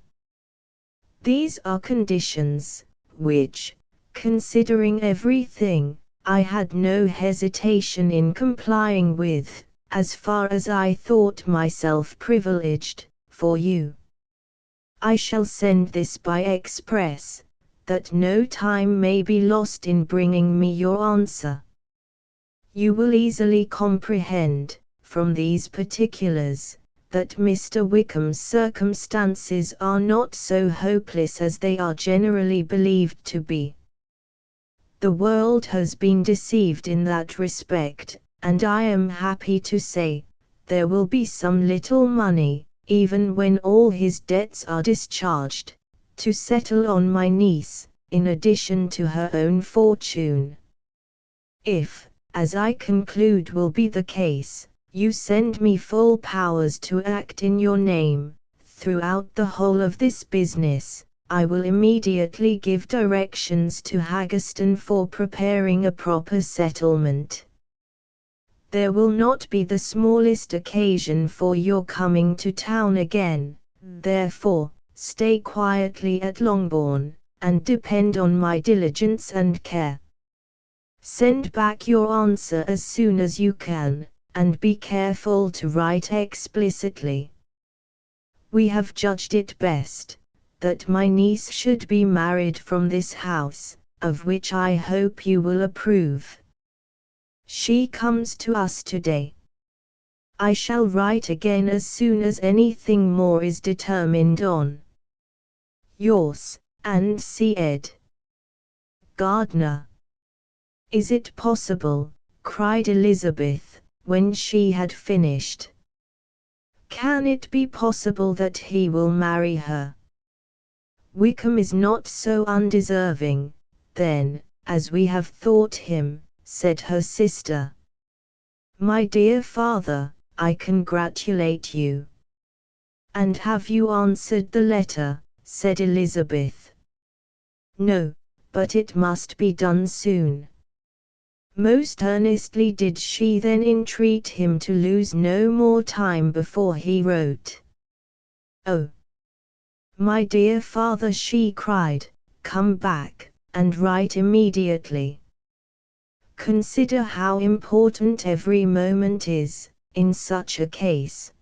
These are conditions, which, considering everything, I had no hesitation in complying with, as far as I thought myself privileged, for you. I shall send this by express, that no time may be lost in bringing me your answer. You will easily comprehend, from these particulars, that Mr. Wickham's circumstances are not so hopeless as they are generally believed to be. The world has been deceived in that respect, and I am happy to say, there will be some little money, even when all his debts are discharged, to settle on my niece, in addition to her own fortune. If, as I conclude will be the case, you send me full powers to act in your name, throughout the whole of this business, I will immediately give directions to Haggerston for preparing a proper settlement. There will not be the smallest occasion for your coming to town again, therefore, stay quietly at Longbourn, and depend on my diligence and care. Send back your answer as soon as you can, and be careful to write explicitly. We have judged it best, that my niece should be married from this house, of which I hope you will approve. She comes to us today. I shall write again as soon as anything more is determined on. Yours, and C. Ed. Gardner. Is it possible, cried Elizabeth, when she had finished. Can it be possible that he will marry her? Wickham is not so undeserving, then, as we have thought him, said her sister. My dear father, I congratulate you. And have you answered the letter? Said Elizabeth. No, but it must be done soon. Most earnestly did she then entreat him to lose no more time before he wrote. Oh, my dear father, she cried, come back, and write immediately. Consider how important every moment is, in such a case.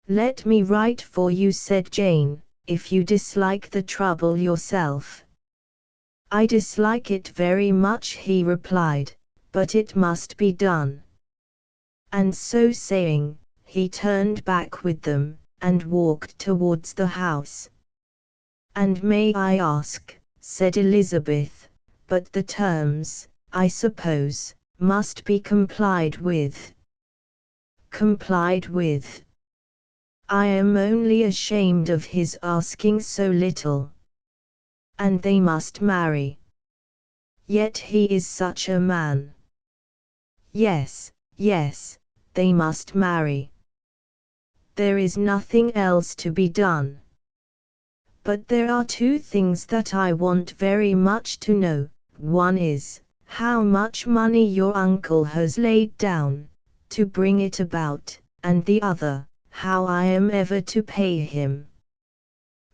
Let me write for you, said Jane, if you dislike the trouble yourself. I dislike it very much, he replied, but it must be done. And so saying, he turned back with them, and walked towards the house. And may I ask, said Elizabeth, but the terms, I suppose, must be complied with. Complied with. I am only ashamed of his asking so little. And they must marry. Yet he is such a man. Yes, yes, they must marry. There is nothing else to be done. But there are two things that I want very much to know. One is, how much money your uncle has laid down, to bring it about, and the other, how I am ever to pay him.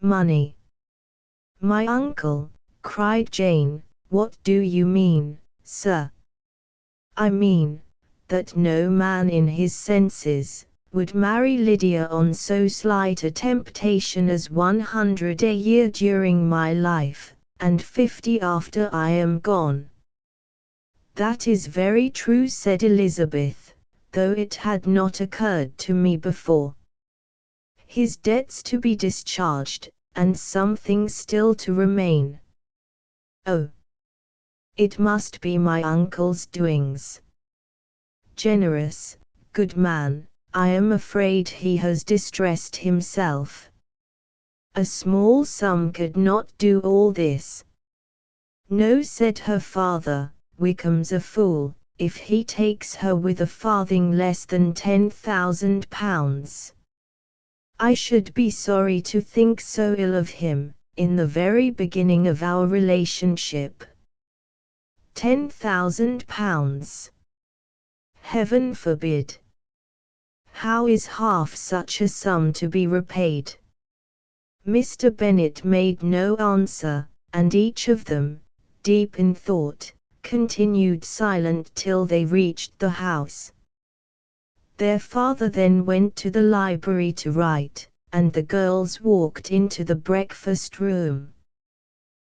Money. My uncle, cried Jane. What do you mean, sir? I mean, that no man in his senses would marry Lydia on so slight a temptation as 100 a year during my life, and 50 after I am gone. That is very true, said Elizabeth, though it had not occurred to me before. His debts to be discharged, and something still to remain. Oh! It must be my uncle's doings. Generous, good man, I am afraid he has distressed himself. A small sum could not do all this. No, said her father, Wickham's a fool, if he takes her with a farthing less than £10,000. I should be sorry to think so ill of him, in the very beginning of our relationship. £10,000. Heaven forbid! How is half such a sum to be repaid? Mr. Bennet made no answer, and each of them, deep in thought, continued silent till they reached the house. Their father then went to the library to write, and the girls walked into the breakfast room.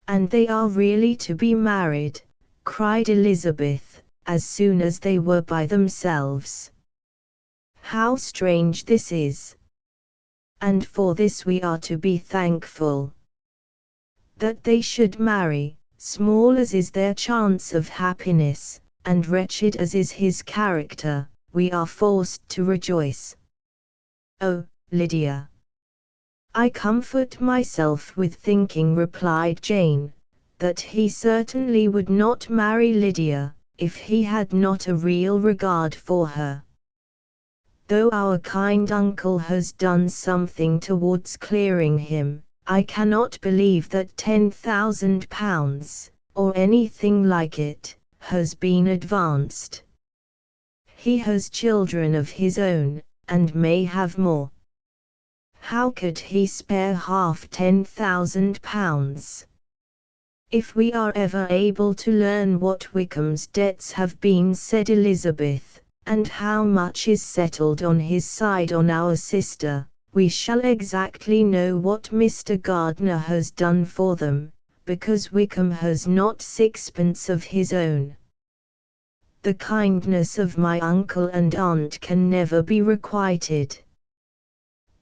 And they are really to be married, cried Elizabeth, as soon as they were by themselves. How strange this is! And for this we are to be thankful. That they should marry, small as is their chance of happiness, and wretched as is his character, we are forced to rejoice. Oh, Lydia! I comfort myself with thinking, replied Jane, that he certainly would not marry Lydia, if he had not a real regard for her. Though our kind uncle has done something towards clearing him, I cannot believe that £10,000, or anything like it, has been advanced. He has children of his own, and may have more. How could he spare half £10,000? If we are ever able to learn what Wickham's debts have been, said Elizabeth, and how much is settled on his side on our sister, we shall exactly know what Mr. Gardiner has done for them, because Wickham has not sixpence of his own. The kindness of my uncle and aunt can never be requited.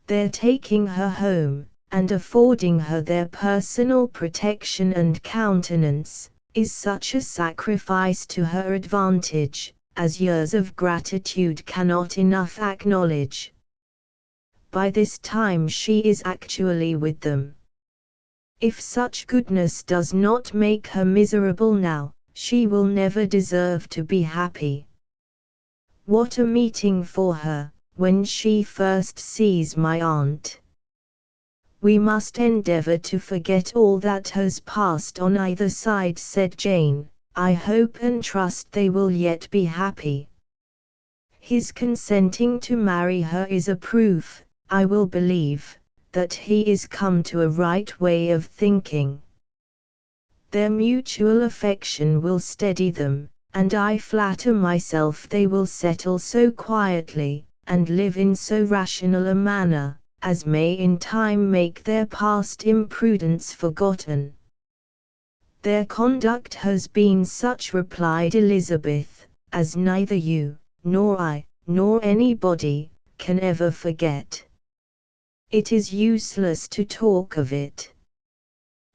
Their taking her home, and affording her their personal protection and countenance, is such a sacrifice to her advantage, as years of gratitude cannot enough acknowledge. By this time she is actually with them. If such goodness does not make her miserable now, she will never deserve to be happy. What a meeting for her, when she first sees my aunt! We must endeavour to forget all that has passed on either side, said Jane. I hope and trust they will yet be happy. His consenting to marry her is a proof, I will believe, that he is come to a right way of thinking. Their mutual affection will steady them, and I flatter myself they will settle so quietly, and live in so rational a manner, as may in time make their past imprudence forgotten. Their conduct has been such, replied Elizabeth, as neither you, nor I, nor anybody, can ever forget. It is useless to talk of it.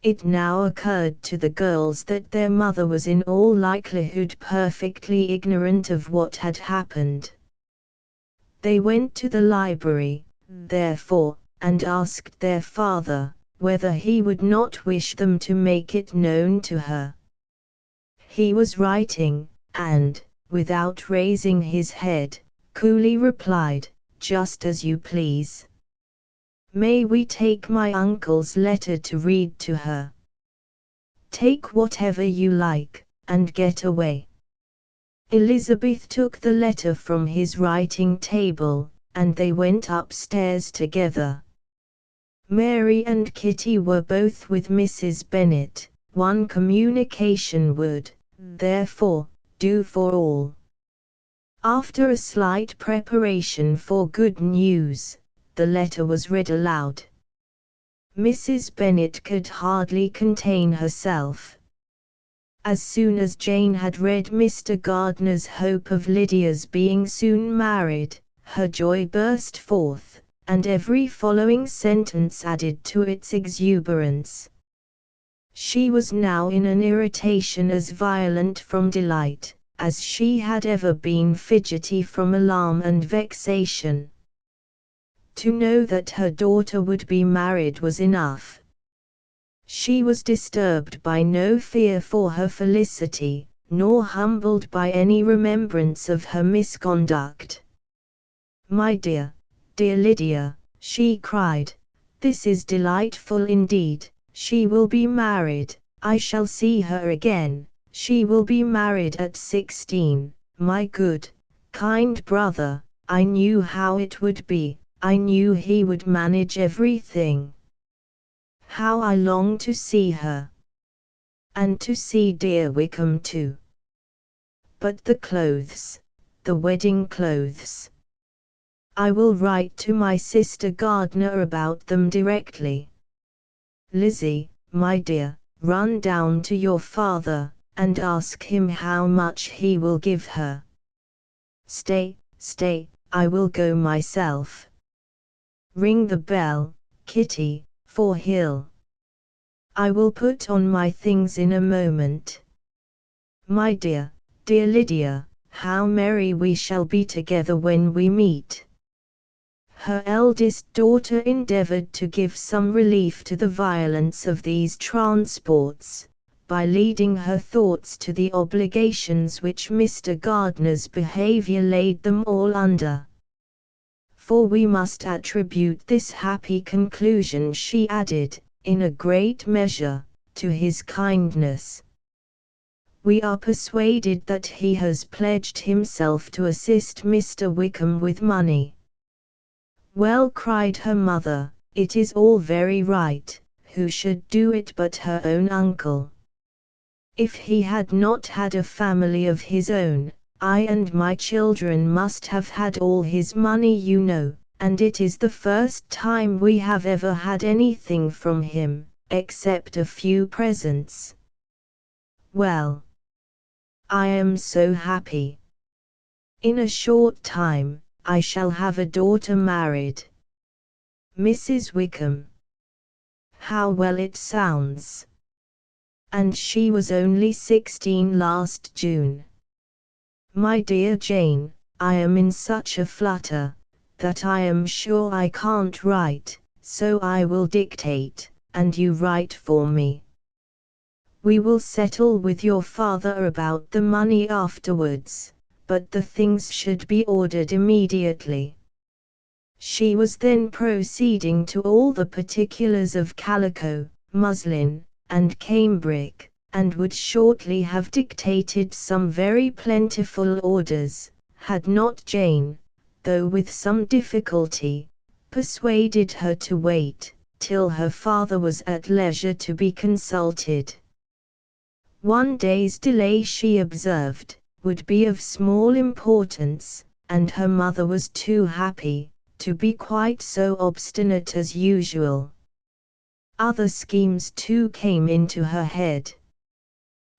It now occurred to the girls that their mother was in all likelihood perfectly ignorant of what had happened. They went to the library, therefore, and asked their father whether he would not wish them to make it known to her. He was writing, and, without raising his head, coolly replied, "Just as you please. May we take my uncle's letter to read to her?" "Take whatever you like, and get away." Elizabeth took the letter from his writing table, and they went upstairs together. Mary and Kitty were both with Mrs. Bennet. One communication would, therefore, do for all. After a slight preparation for good news, the letter was read aloud. Mrs. Bennet could hardly contain herself. As soon as Jane had read Mr. Gardiner's hope of Lydia's being soon married, her joy burst forth, and every following sentence added to its exuberance. She was now in an irritation as violent from delight, as she had ever been fidgety from alarm and vexation. To know that her daughter would be married was enough. She was disturbed by no fear for her felicity, nor humbled by any remembrance of her misconduct. "My dear, dear Lydia," she cried, "this is delightful indeed. She will be married, I shall see her again, she will be married at 16, my good, kind brother, I knew how it would be, I knew he would manage everything. How I long to see her! And to see dear Wickham too. But the clothes, the wedding clothes. I will write to my sister Gardiner about them directly. Lizzie, my dear, run down to your father, and ask him how much he will give her. Stay, I will go myself. Ring the bell, Kitty, for Hill. I will put on my things in a moment. My dear, dear Lydia, how merry we shall be together when we meet." Her eldest daughter endeavored to give some relief to the violence of these transports, by leading her thoughts to the obligations which Mr. Gardiner's behaviour laid them all under. "For we must attribute this happy conclusion," she added, "in a great measure, to his kindness. We are persuaded that he has pledged himself to assist Mr. Wickham with money." "Well," cried her mother, "it is all very right, who should do it but her own uncle? If he had not had a family of his own, I and my children must have had all his money, you know, and it is the first time we have ever had anything from him, except a few presents. Well, I am so happy. In a short time, I shall have a daughter married. Mrs. Wickham. How well it sounds! And she was only 16 last June. My dear Jane, I am in such a flutter, that I am sure I can't write, so I will dictate, and you write for me. We will settle with your father about the money afterwards, but the things should be ordered immediately." She was then proceeding to all the particulars of calico, muslin, and cambric, and would shortly have dictated some very plentiful orders, had not Jane, though with some difficulty, persuaded her to wait till her father was at leisure to be consulted. One day's delay, she observed, would be of small importance, and her mother was too happy to be quite so obstinate as usual. Other schemes too came into her head.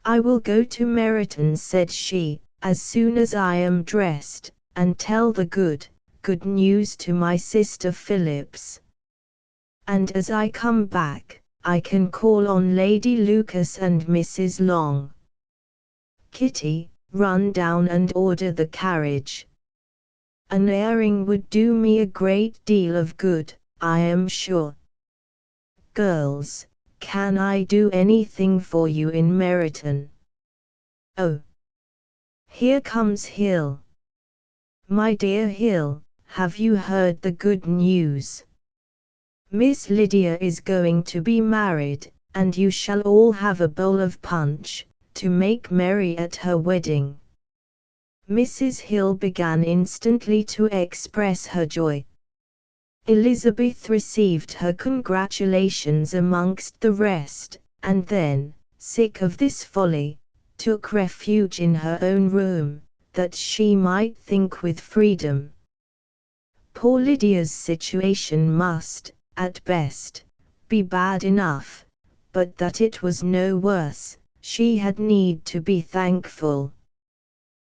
"I will go to Meryton," said she, "as soon as I am dressed, and tell the good news to my sister Phillips. And as I come back, I can call on Lady Lucas and Mrs. Long. Kitty, run down and order the carriage. An airing would do me a great deal of good, I am sure. Girls, can I do anything for you in Meryton? Oh, here comes Hill. My dear Hill, have you heard the good news? Miss Lydia is going to be married, and you shall all have a bowl of punch, to make merry at her wedding." Mrs. Hill began instantly to express her joy. Elizabeth received her congratulations amongst the rest, and then, sick of this folly, took refuge in her own room, that she might think with freedom. Poor Lydia's situation must, at best, be bad enough, but that it was no worse, she had need to be thankful.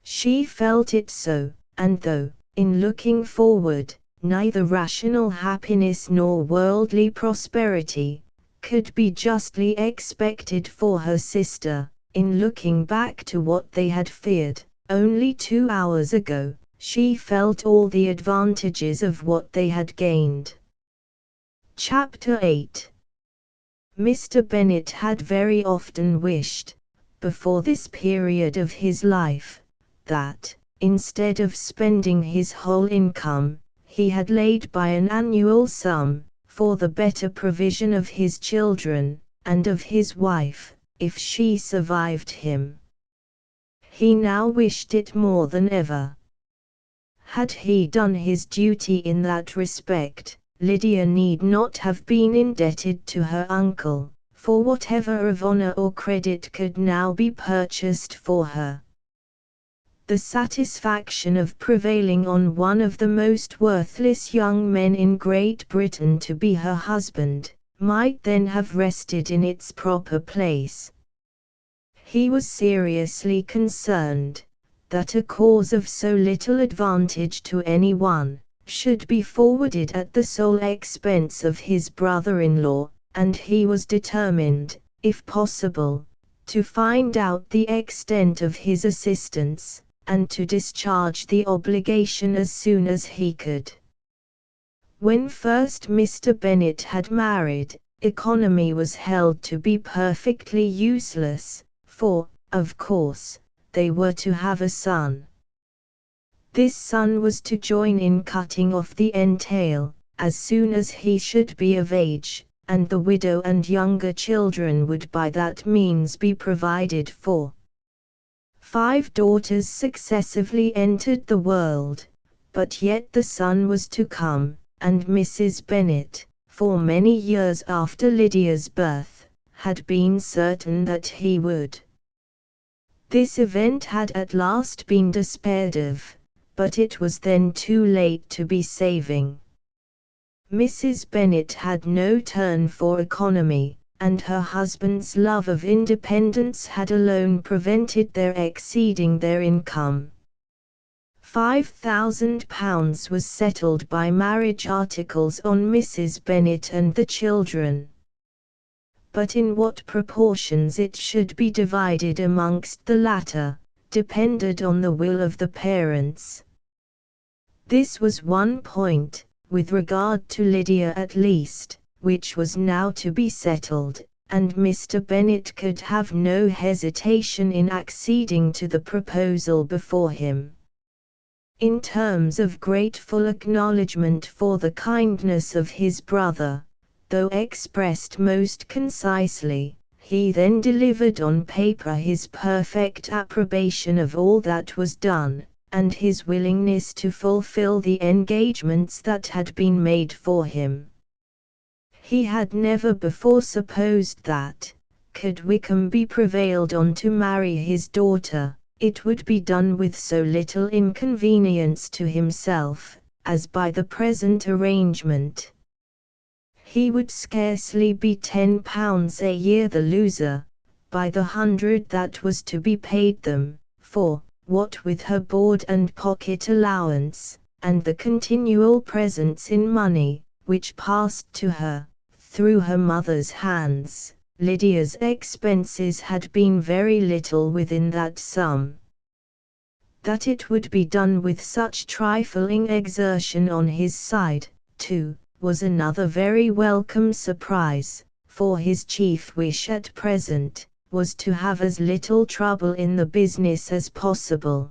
She felt it so, and though, in looking forward, neither rational happiness nor worldly prosperity could be justly expected for her sister, in looking back to what they had feared only 2 hours ago, she felt all the advantages of what they had gained. Chapter 8. Mr. Bennet had very often wished, before this period of his life, that, instead of spending his whole income, he had laid by an annual sum, for the better provision of his children, and of his wife, if she survived him. He now wished it more than ever. Had he done his duty in that respect, Lydia need not have been indebted to her uncle, for whatever of honor or credit could now be purchased for her. The satisfaction of prevailing on one of the most worthless young men in Great Britain to be her husband, might then have rested in its proper place. He was seriously concerned that a cause of so little advantage to any one should be forwarded at the sole expense of his brother-in-law, and he was determined, if possible, to find out the extent of his assistance, and to discharge the obligation as soon as he could. When first Mr. Bennet had married, economy was held to be perfectly useless, for, of course, they were to have a son. This son was to join in cutting off the entail, as soon as he should be of age, and the widow and younger children would by that means be provided for. 5 daughters successively entered the world, but yet the son was to come, and Mrs. Bennet, for many years after Lydia's birth, had been certain that he would. This event had at last been despaired of, but it was then too late to be saving. Mrs. Bennet had no turn for economy, and her husband's love of independence had alone prevented their exceeding their income. £5,000 was settled by marriage articles on Mrs. Bennet and the children. But in what proportions it should be divided amongst the latter, depended on the will of the parents. This was one point, with regard to Lydia at least, which was now to be settled, and Mr. Bennet could have no hesitation in acceding to the proposal before him. In terms of grateful acknowledgment for the kindness of his brother, though expressed most concisely, he then delivered on paper his perfect approbation of all that was done, and his willingness to fulfill the engagements that had been made for him. He had never before supposed that, could Wickham be prevailed on to marry his daughter, it would be done with so little inconvenience to himself, as by the present arrangement. He would scarcely be £10 a year the loser, by the 100 that was to be paid them, for, what with her board and pocket allowance, and the continual presents in money, which passed to her, through her mother's hands, Lydia's expenses had been very little within that sum. That it would be done with such trifling exertion on his side, too, was another very welcome surprise, for his chief wish at present was to have as little trouble in the business as possible.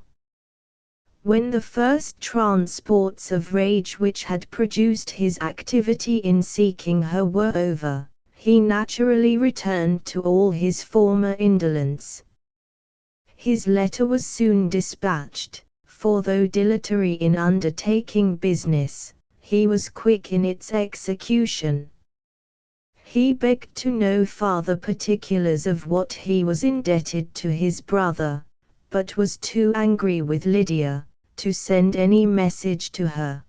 When the first transports of rage which had produced his activity in seeking her were over, he naturally returned to all his former indolence. His letter was soon dispatched, for though dilatory in undertaking business, he was quick in its execution. He begged to know farther particulars of what he was indebted to his brother, but was too angry with Lydia to send any message to her.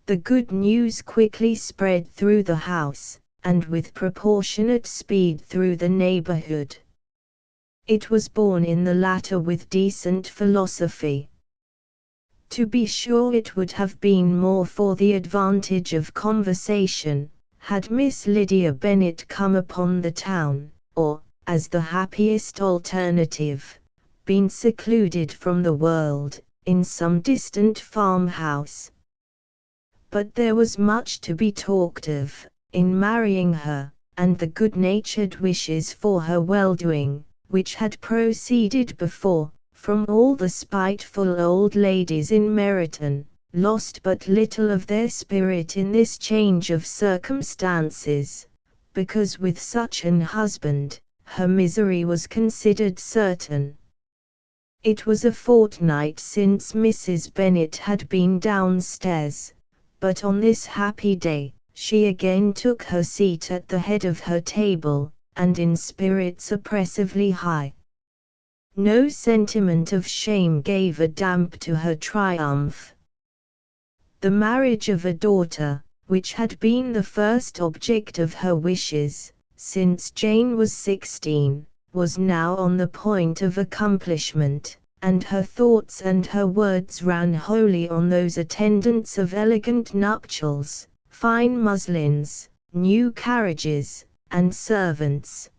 The good news quickly spread through the house, and with proportionate speed through the neighborhood. It was borne in the latter with decent philosophy. To be sure, it would have been more for the advantage of conversation, had Miss Lydia Bennet come upon the town, or, as the happiest alternative, been secluded from the world, in some distant farmhouse. But there was much to be talked of, in marrying her, and the good-natured wishes for her well-doing, which had proceeded before, from all the spiteful old ladies in Meryton, lost but little of their spirit in this change of circumstances, because with such an husband, her misery was considered certain. It was a fortnight since Mrs. Bennet had been downstairs, but on this happy day, she again took her seat at the head of her table, and in spirits oppressively high. No sentiment of shame gave a damp to her triumph. The marriage of a daughter, which had been the first object of her wishes, since Jane was 16, was now on the point of accomplishment, and her thoughts and her words ran wholly on those attendants of elegant nuptials, fine muslins, new carriages, and servants.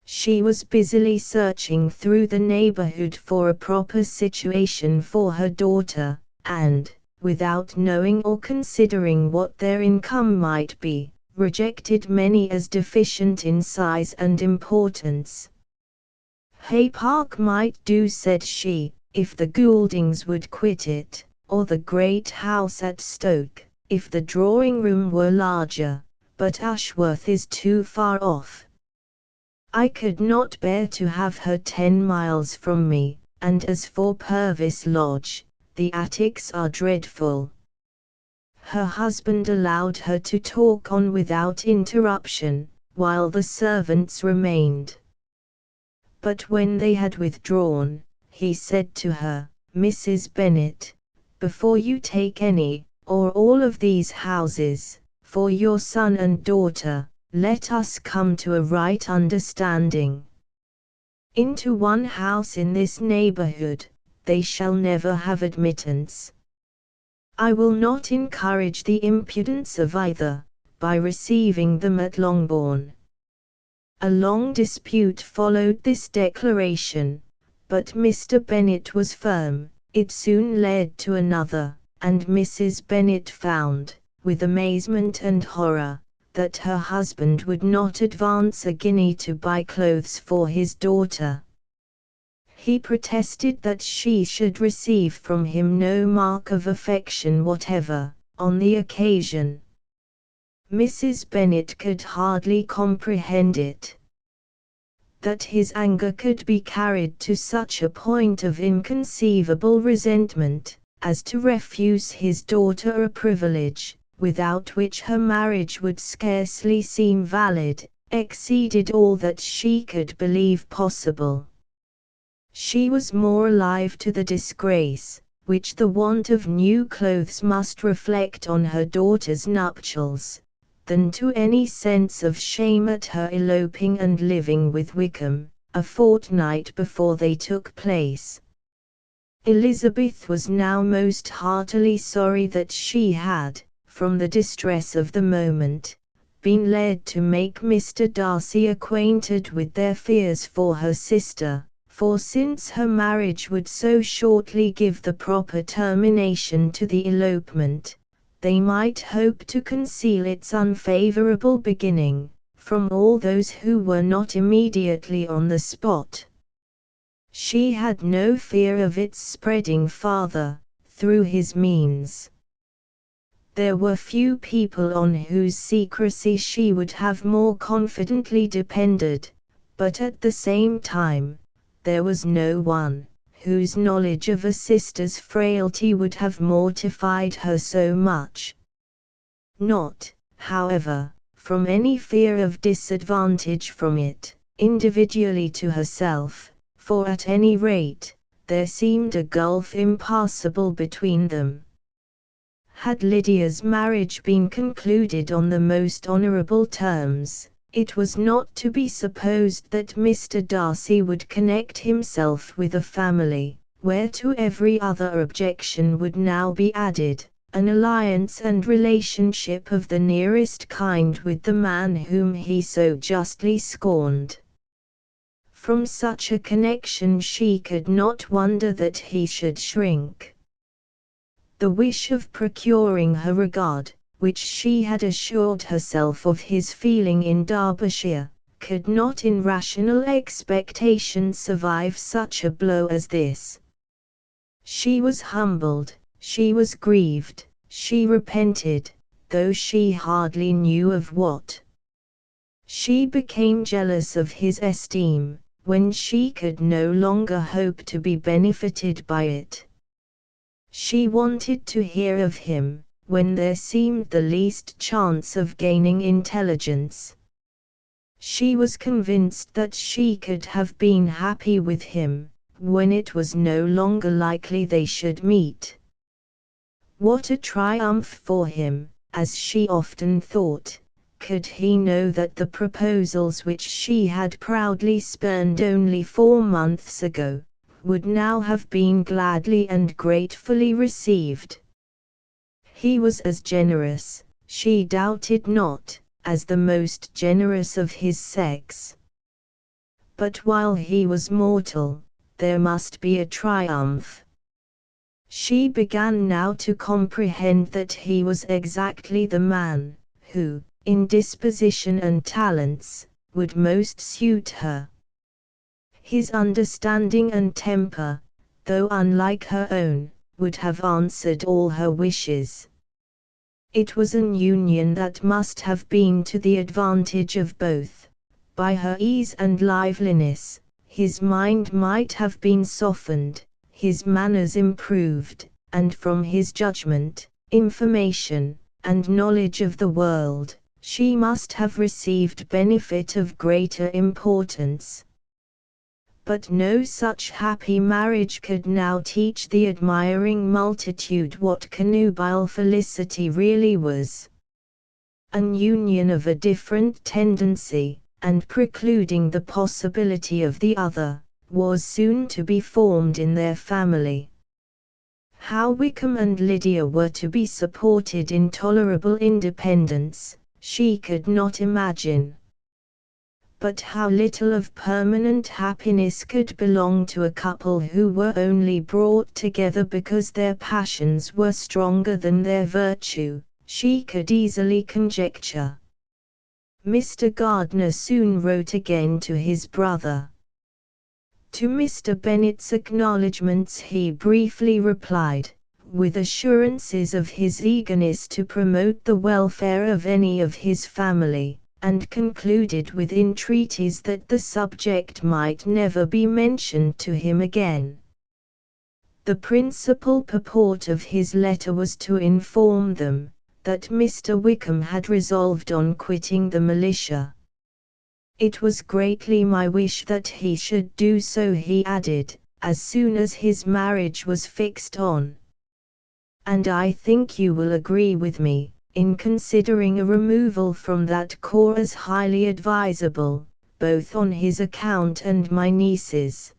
She was busily searching through the neighborhood for a proper situation for her daughter, and, without knowing or considering what their income might be, rejected many as deficient in size and importance. Hay Park might do, said she, if the Gouldings would quit it, or the great house at Stoke, if the drawing-room were larger, but Ashworth is too far off. I could not bear to have her 10 miles from me, and as for Purvis Lodge, the attics are dreadful. Her husband allowed her to talk on without interruption, while the servants remained. But when they had withdrawn, he said to her, Mrs. Bennet, before you take any, or all of these houses, for your son and daughter, let us come to a right understanding. Into one house in this neighborhood, they shall never have admittance. I will not encourage the impudence of either, by receiving them at Longbourn. A long dispute followed this declaration, but Mr. Bennet was firm. It soon led to another, and Mrs. Bennet found, with amazement and horror, that her husband would not advance a guinea to buy clothes for his daughter. He protested that she should receive from him no mark of affection whatever, on the occasion. Mrs. Bennet could hardly comprehend it. That his anger could be carried to such a point of inconceivable resentment, as to refuse his daughter a privilege, without which her marriage would scarcely seem valid, exceeded all that she could believe possible. She was more alive to the disgrace, which the want of new clothes must reflect on her daughter's nuptials, than to any sense of shame at her eloping and living with Wickham, a fortnight before they took place. Elizabeth was now most heartily sorry that she had, from the distress of the moment, been led to make Mr. Darcy acquainted with their fears for her sister, for since her marriage would so shortly give the proper termination to the elopement, they might hope to conceal its unfavorable beginning, from all those who were not immediately on the spot. She had no fear of its spreading farther, through his means. There were few people on whose secrecy she would have more confidently depended, but at the same time, there was no one whose knowledge of a sister's frailty would have mortified her so much. Not, however, from any fear of disadvantage from it, individually to herself, for at any rate, there seemed a gulf impassable between them. Had Lydia's marriage been concluded on the most honourable terms, it was not to be supposed that Mr. Darcy would connect himself with a family, where to every other objection would now be added an alliance and relationship of the nearest kind with the man whom he so justly scorned. From such a connection she could not wonder that he should shrink. The wish of procuring her regard, which she had assured herself of his feeling in Derbyshire, could not in rational expectation survive such a blow as this. She was humbled, she was grieved, she repented, though she hardly knew of what. She became jealous of his esteem, when she could no longer hope to be benefited by it. She wanted to hear of him, when there seemed the least chance of gaining intelligence. She was convinced that she could have been happy with him, when it was no longer likely they should meet. What a triumph for him, as she often thought, could he know that the proposals which she had proudly spurned only 4 months ago, would now have been gladly and gratefully received. He was as generous, she doubted not, as the most generous of his sex. But while he was mortal, there must be a triumph. She began now to comprehend that he was exactly the man, who, in disposition and talents, would most suit her. His understanding and temper, though unlike her own, would have answered all her wishes. It was an union that must have been to the advantage of both. By her ease and liveliness, his mind might have been softened, his manners improved, and from his judgment, information, and knowledge of the world, she must have received benefit of greater importance. But no such happy marriage could now teach the admiring multitude what connubial felicity really was. An union of a different tendency, and precluding the possibility of the other, was soon to be formed in their family. How Wickham and Lydia were to be supported in tolerable independence, she could not imagine. But how little of permanent happiness could belong to a couple who were only brought together because their passions were stronger than their virtue, she could easily conjecture. Mr. Gardiner soon wrote again to his brother. To Mr. Bennet's acknowledgments he briefly replied, with assurances of his eagerness to promote the welfare of any of his family, and concluded with entreaties that the subject might never be mentioned to him again. The principal purport of his letter was to inform them that Mr. Wickham had resolved on quitting the militia. It was greatly my wish that he should do so, he added, as soon as his marriage was fixed on. And I think you will agree with me, in considering a removal from that corps as highly advisable, both on his account and my niece's.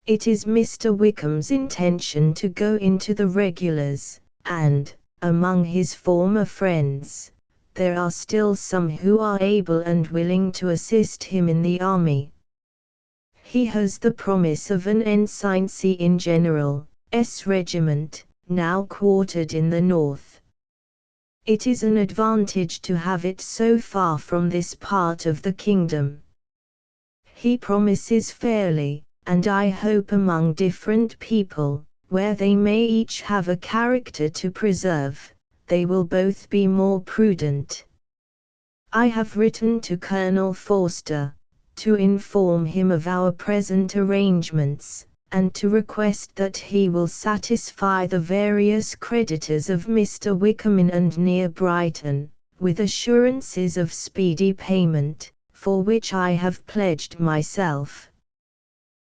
It is Mr. Wickham's intention to go into the regulars, and, among his former friends, there are still some who are able and willing to assist him in the army. He has the promise of an ensigncy in General's regiment, now quartered in the north. It is an advantage to have it so far from this part of the kingdom. He promises fairly, and I hope among different people, where they may each have a character to preserve, they will both be more prudent. I have written to Colonel Forster, to inform him of our present arrangements, and to request that he will satisfy the various creditors of Mr. Wickham in and near Brighton, with assurances of speedy payment, for which I have pledged myself.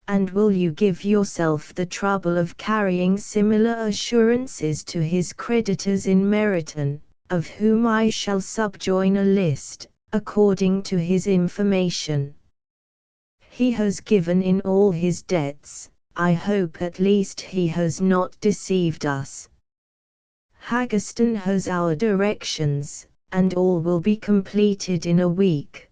And will you give yourself the trouble of carrying similar assurances to his creditors in Meryton, of whom I shall subjoin a list, according to his information? He has given in all his debts. I hope at least he has not deceived us. Haggerston has our directions, and all will be completed in a week.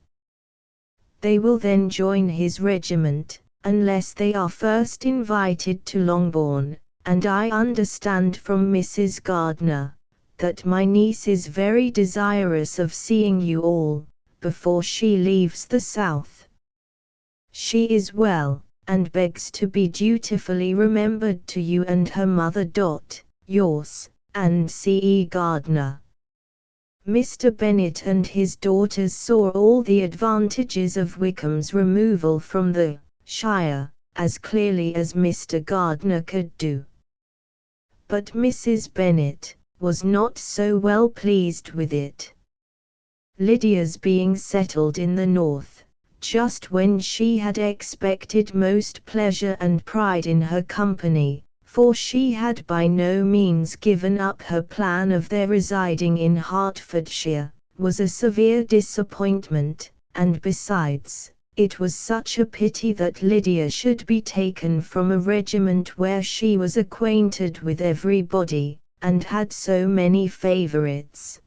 They will then join his regiment, unless they are first invited to Longbourn, and I understand from Mrs. Gardiner, that my niece is very desirous of seeing you all, before she leaves the south. She is well, and begs to be dutifully remembered to you and her mother. Yours, and C.E. Gardiner. Mr. Bennet and his daughters saw all the advantages of Wickham's removal from the shire, as clearly as Mr. Gardiner could do. But Mrs. Bennet was not so well pleased with it. Lydia's being settled in the north, just when she had expected most pleasure and pride in her company, for she had by no means given up her plan of their residing in Hertfordshire, was a severe disappointment, and besides, it was such a pity that Lydia should be taken from a regiment where she was acquainted with everybody, and had so many favourites.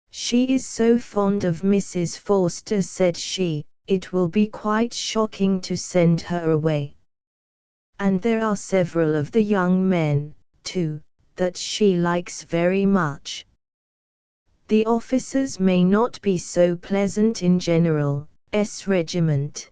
She is so fond of Mrs. Forster, said she, it will be quite shocking to send her away. And there are several of the young men, too, that she likes very much. The officers may not be so pleasant in General's regiment.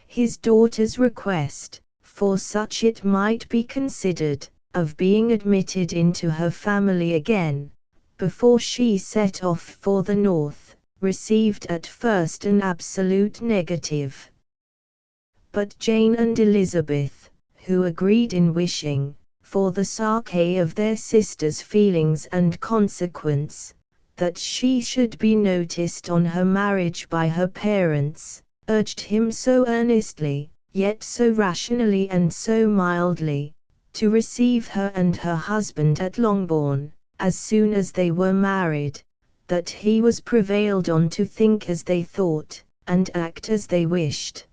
His daughter's request, for such it might be considered, of being admitted into her family again, before she set off for the north, received at first an absolute negative. But Jane and Elizabeth, who agreed in wishing, for the sake of their sister's feelings and consequence, that she should be noticed on her marriage by her parents, urged him so earnestly, yet so rationally and so mildly, to receive her and her husband at Longbourn, as soon as they were married, that he was prevailed on to think as they thought, and act as they wished.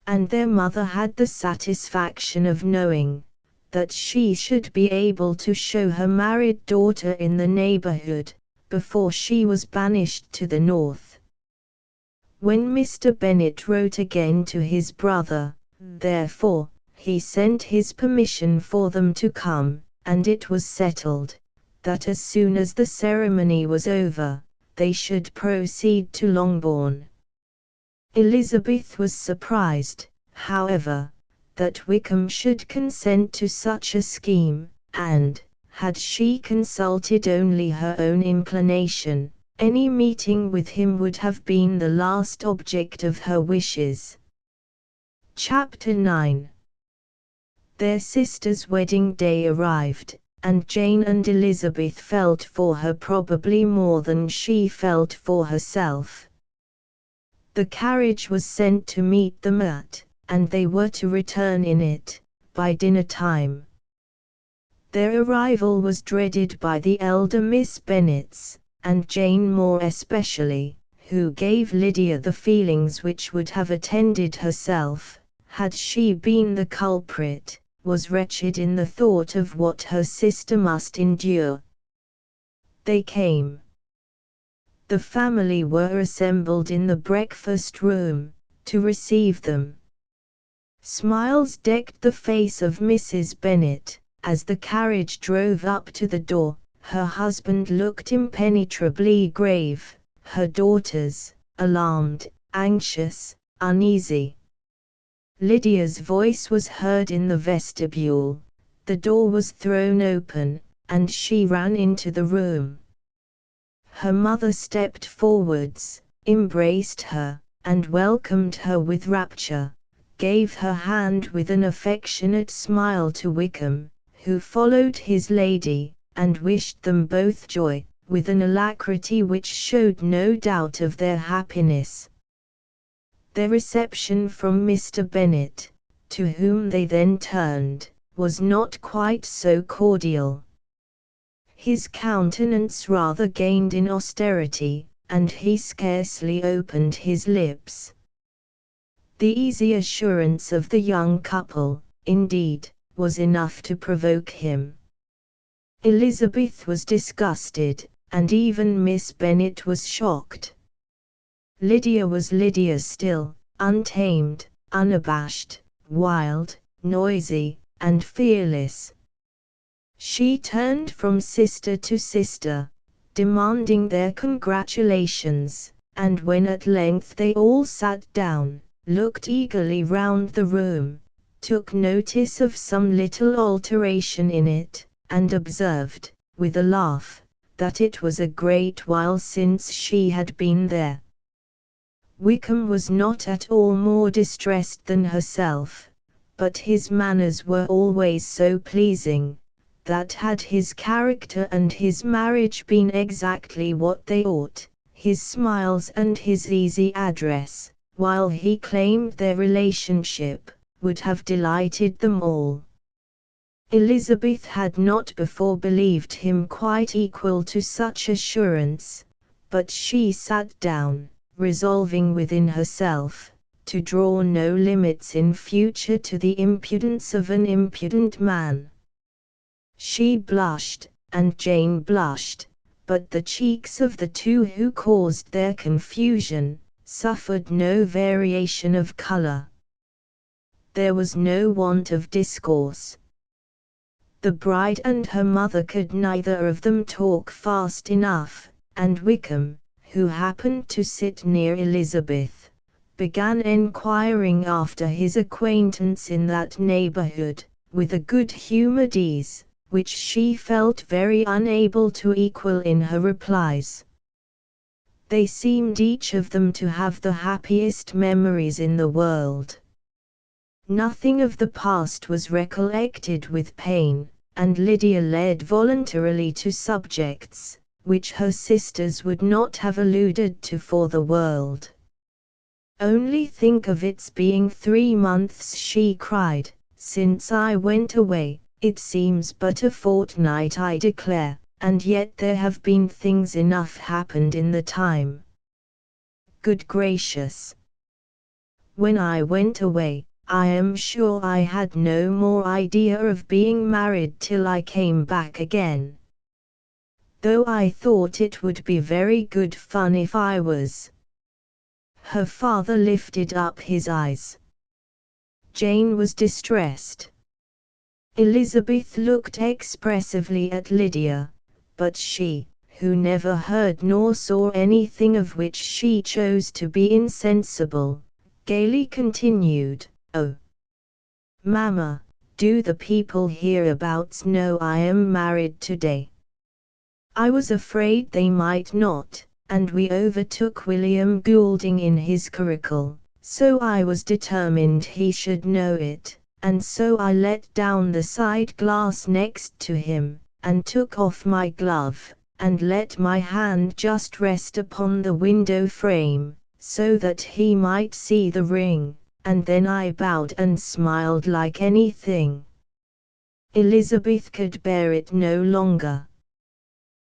And their mother had the satisfaction of knowing that she should be able to show her married daughter in the neighbourhood, before she was banished to the north. When Mr. Bennet wrote again to his brother, therefore, he sent his permission for them to come, and it was settled that as soon as the ceremony was over, they should proceed to Longbourn. Elizabeth was surprised, however, that Wickham should consent to such a scheme, and, had she consulted only her own inclination, any meeting with him would have been the last object of her wishes. Chapter 9. Their sister's wedding day arrived, and Jane and Elizabeth felt for her probably more than she felt for herself. The carriage was sent to meet them and they were to return in it, by dinner time. Their arrival was dreaded by the elder Miss Bennets, and Jane more especially, who gave Lydia the feelings which would have attended herself, had she been the culprit, was wretched in the thought of what her sister must endure. They came. The family were assembled in the breakfast room, to receive them. Smiles decked the face of Mrs. Bennet, as the carriage drove up to the door. Her husband looked impenetrably grave, her daughters, alarmed, anxious, uneasy. Lydia's voice was heard in the vestibule, the door was thrown open, and she ran into the room. Her mother stepped forwards, embraced her, and welcomed her with rapture. gave her hand with an affectionate smile to Wickham, who followed his lady, and wished them both joy, with an alacrity which showed no doubt of their happiness. Their reception from Mr. Bennet, to whom they then turned, was not quite so cordial. His countenance rather gained in austerity, and he scarcely opened his lips. The easy assurance of the young couple, indeed, was enough to provoke him. Elizabeth was disgusted, and even Miss Bennet was shocked. Lydia was Lydia still, untamed, unabashed, wild, noisy, and fearless. She turned from sister to sister, demanding their congratulations, and when at length they all sat down, looked eagerly round the room, took notice of some little alteration in it, and observed, with a laugh, that it was a great while since she had been there. Wickham was not at all more distressed than herself, but his manners were always so pleasing, that had his character and his marriage been exactly what they ought, his smiles and his easy address, while he claimed their relationship, would have delighted them all. Elizabeth had not before believed him quite equal to such assurance, but she sat down, resolving within herself, to draw no limits in future to the impudence of an impudent man. She blushed, and Jane blushed, but the cheeks of the two who caused their confusion, suffered no variation of colour. There was no want of discourse. The bride and her mother could neither of them talk fast enough, and Wickham, who happened to sit near Elizabeth, began enquiring after his acquaintance in that neighbourhood, with a good-humoured ease, which she felt very unable to equal in her replies. They seemed each of them to have the happiest memories in the world. Nothing of the past was recollected with pain, and Lydia led voluntarily to subjects, which her sisters would not have alluded to for the world. "Only think of its being 3 months," she cried, "since I went away. It seems but a fortnight, I declare, and yet there have been things enough happened in the time. Good gracious! When I went away, I am sure I had no more idea of being married till I came back again. Though I thought it would be very good fun if I was." Her father lifted up his eyes. Jane was distressed. Elizabeth looked expressively at Lydia, but she, who never heard nor saw anything of which she chose to be insensible, gaily continued, "Oh, Mamma, do the people hereabouts know I am married today? I was afraid they might not, and we overtook William Goulding in his curricle, so I was determined he should know it, and so I let down the side glass next to him, and took off my glove, and let my hand just rest upon the window frame, so that he might see the ring, and then I bowed and smiled like anything." Elizabeth could bear it no longer.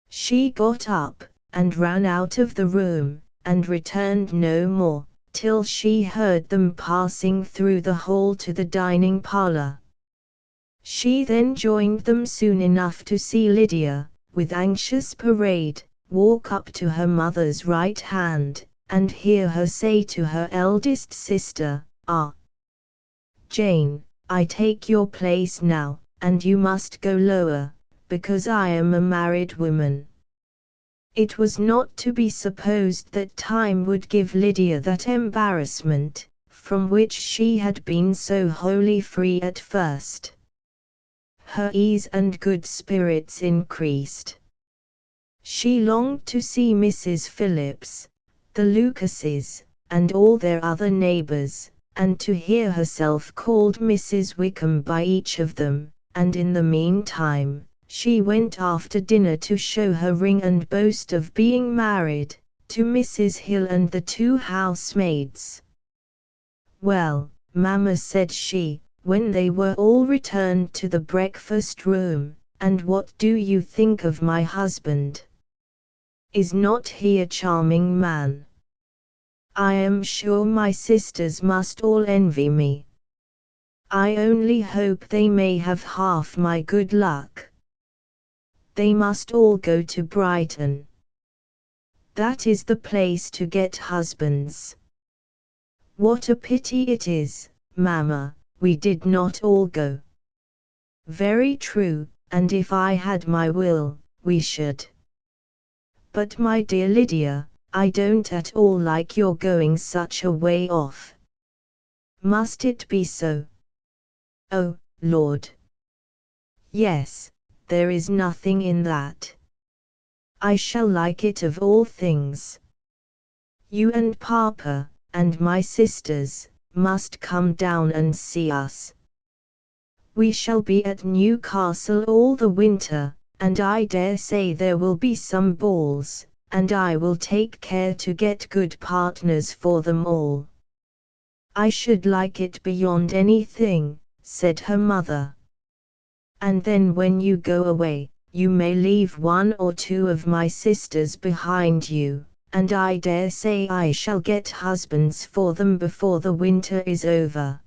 She got up, and ran out of the room, and returned no more, till she heard them passing through the hall to the dining parlour. She then joined them soon enough to see Lydia, with anxious parade, walk up to her mother's right hand, and hear her say to her eldest sister, "Ah, Jane, I take your place now, and you must go lower, because I am a married woman." It was not to be supposed that time would give Lydia that embarrassment, from which she had been so wholly free at first. Her ease and good spirits increased. She longed to see Mrs. Phillips, the Lucases, and all their other neighbors, and to hear herself called Mrs. Wickham by each of them, and in the meantime, she went after dinner to show her ring and boast of being married, to Mrs. Hill and the two housemaids. "Well, mamma," said she, when they were all returned to the breakfast room, "and what do you think of my husband? Is not he a charming man? I am sure my sisters must all envy me. I only hope they may have half my good luck. They must all go to Brighton. That is the place to get husbands. What a pity it is, mamma, we did not all go." "Very true, and if I had my will, we should. But my dear Lydia, I don't at all like your going such a way off." "Must it be so?" "Oh, Lord! Yes, there is nothing in that. I shall like it of all things. You and Papa, and my sisters, must come down and see us. We shall be at Newcastle all the winter, and I dare say there will be some balls, and I will take care to get good partners for them all." "I should like it beyond anything," said her mother. "And then when you go away, you may leave one or two of my sisters behind you, and I dare say I shall get husbands for them before the winter is over."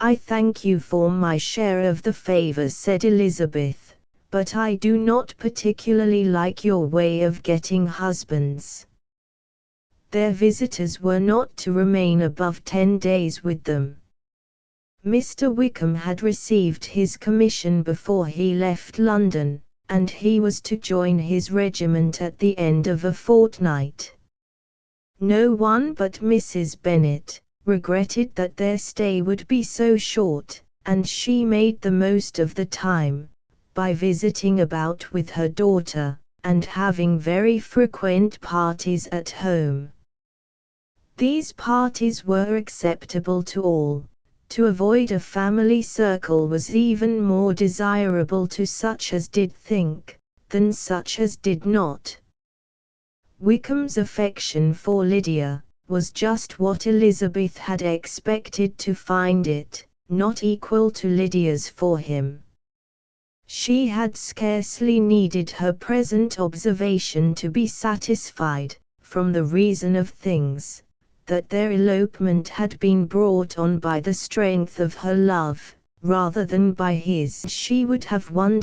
"I thank you for my share of the favor," said Elizabeth, "but I do not particularly like your way of getting husbands." Their visitors were not to remain above 10 days with them. Mr. Wickham had received his commission before he left London, and he was to join his regiment at the end of a fortnight. No one but Mrs. Bennet regretted that their stay would be so short, and she made the most of the time, by visiting about with her daughter, and having very frequent parties at home. These parties were acceptable to all. To avoid a family circle was even more desirable to such as did think, than such as did not. Wickham's affection for Lydia was just what Elizabeth had expected to find it, not equal to Lydia's for him. She had scarcely needed her present observation to be satisfied, from the reason of things, that their elopement had been brought on by the strength of her love, rather than by his. She would have wondered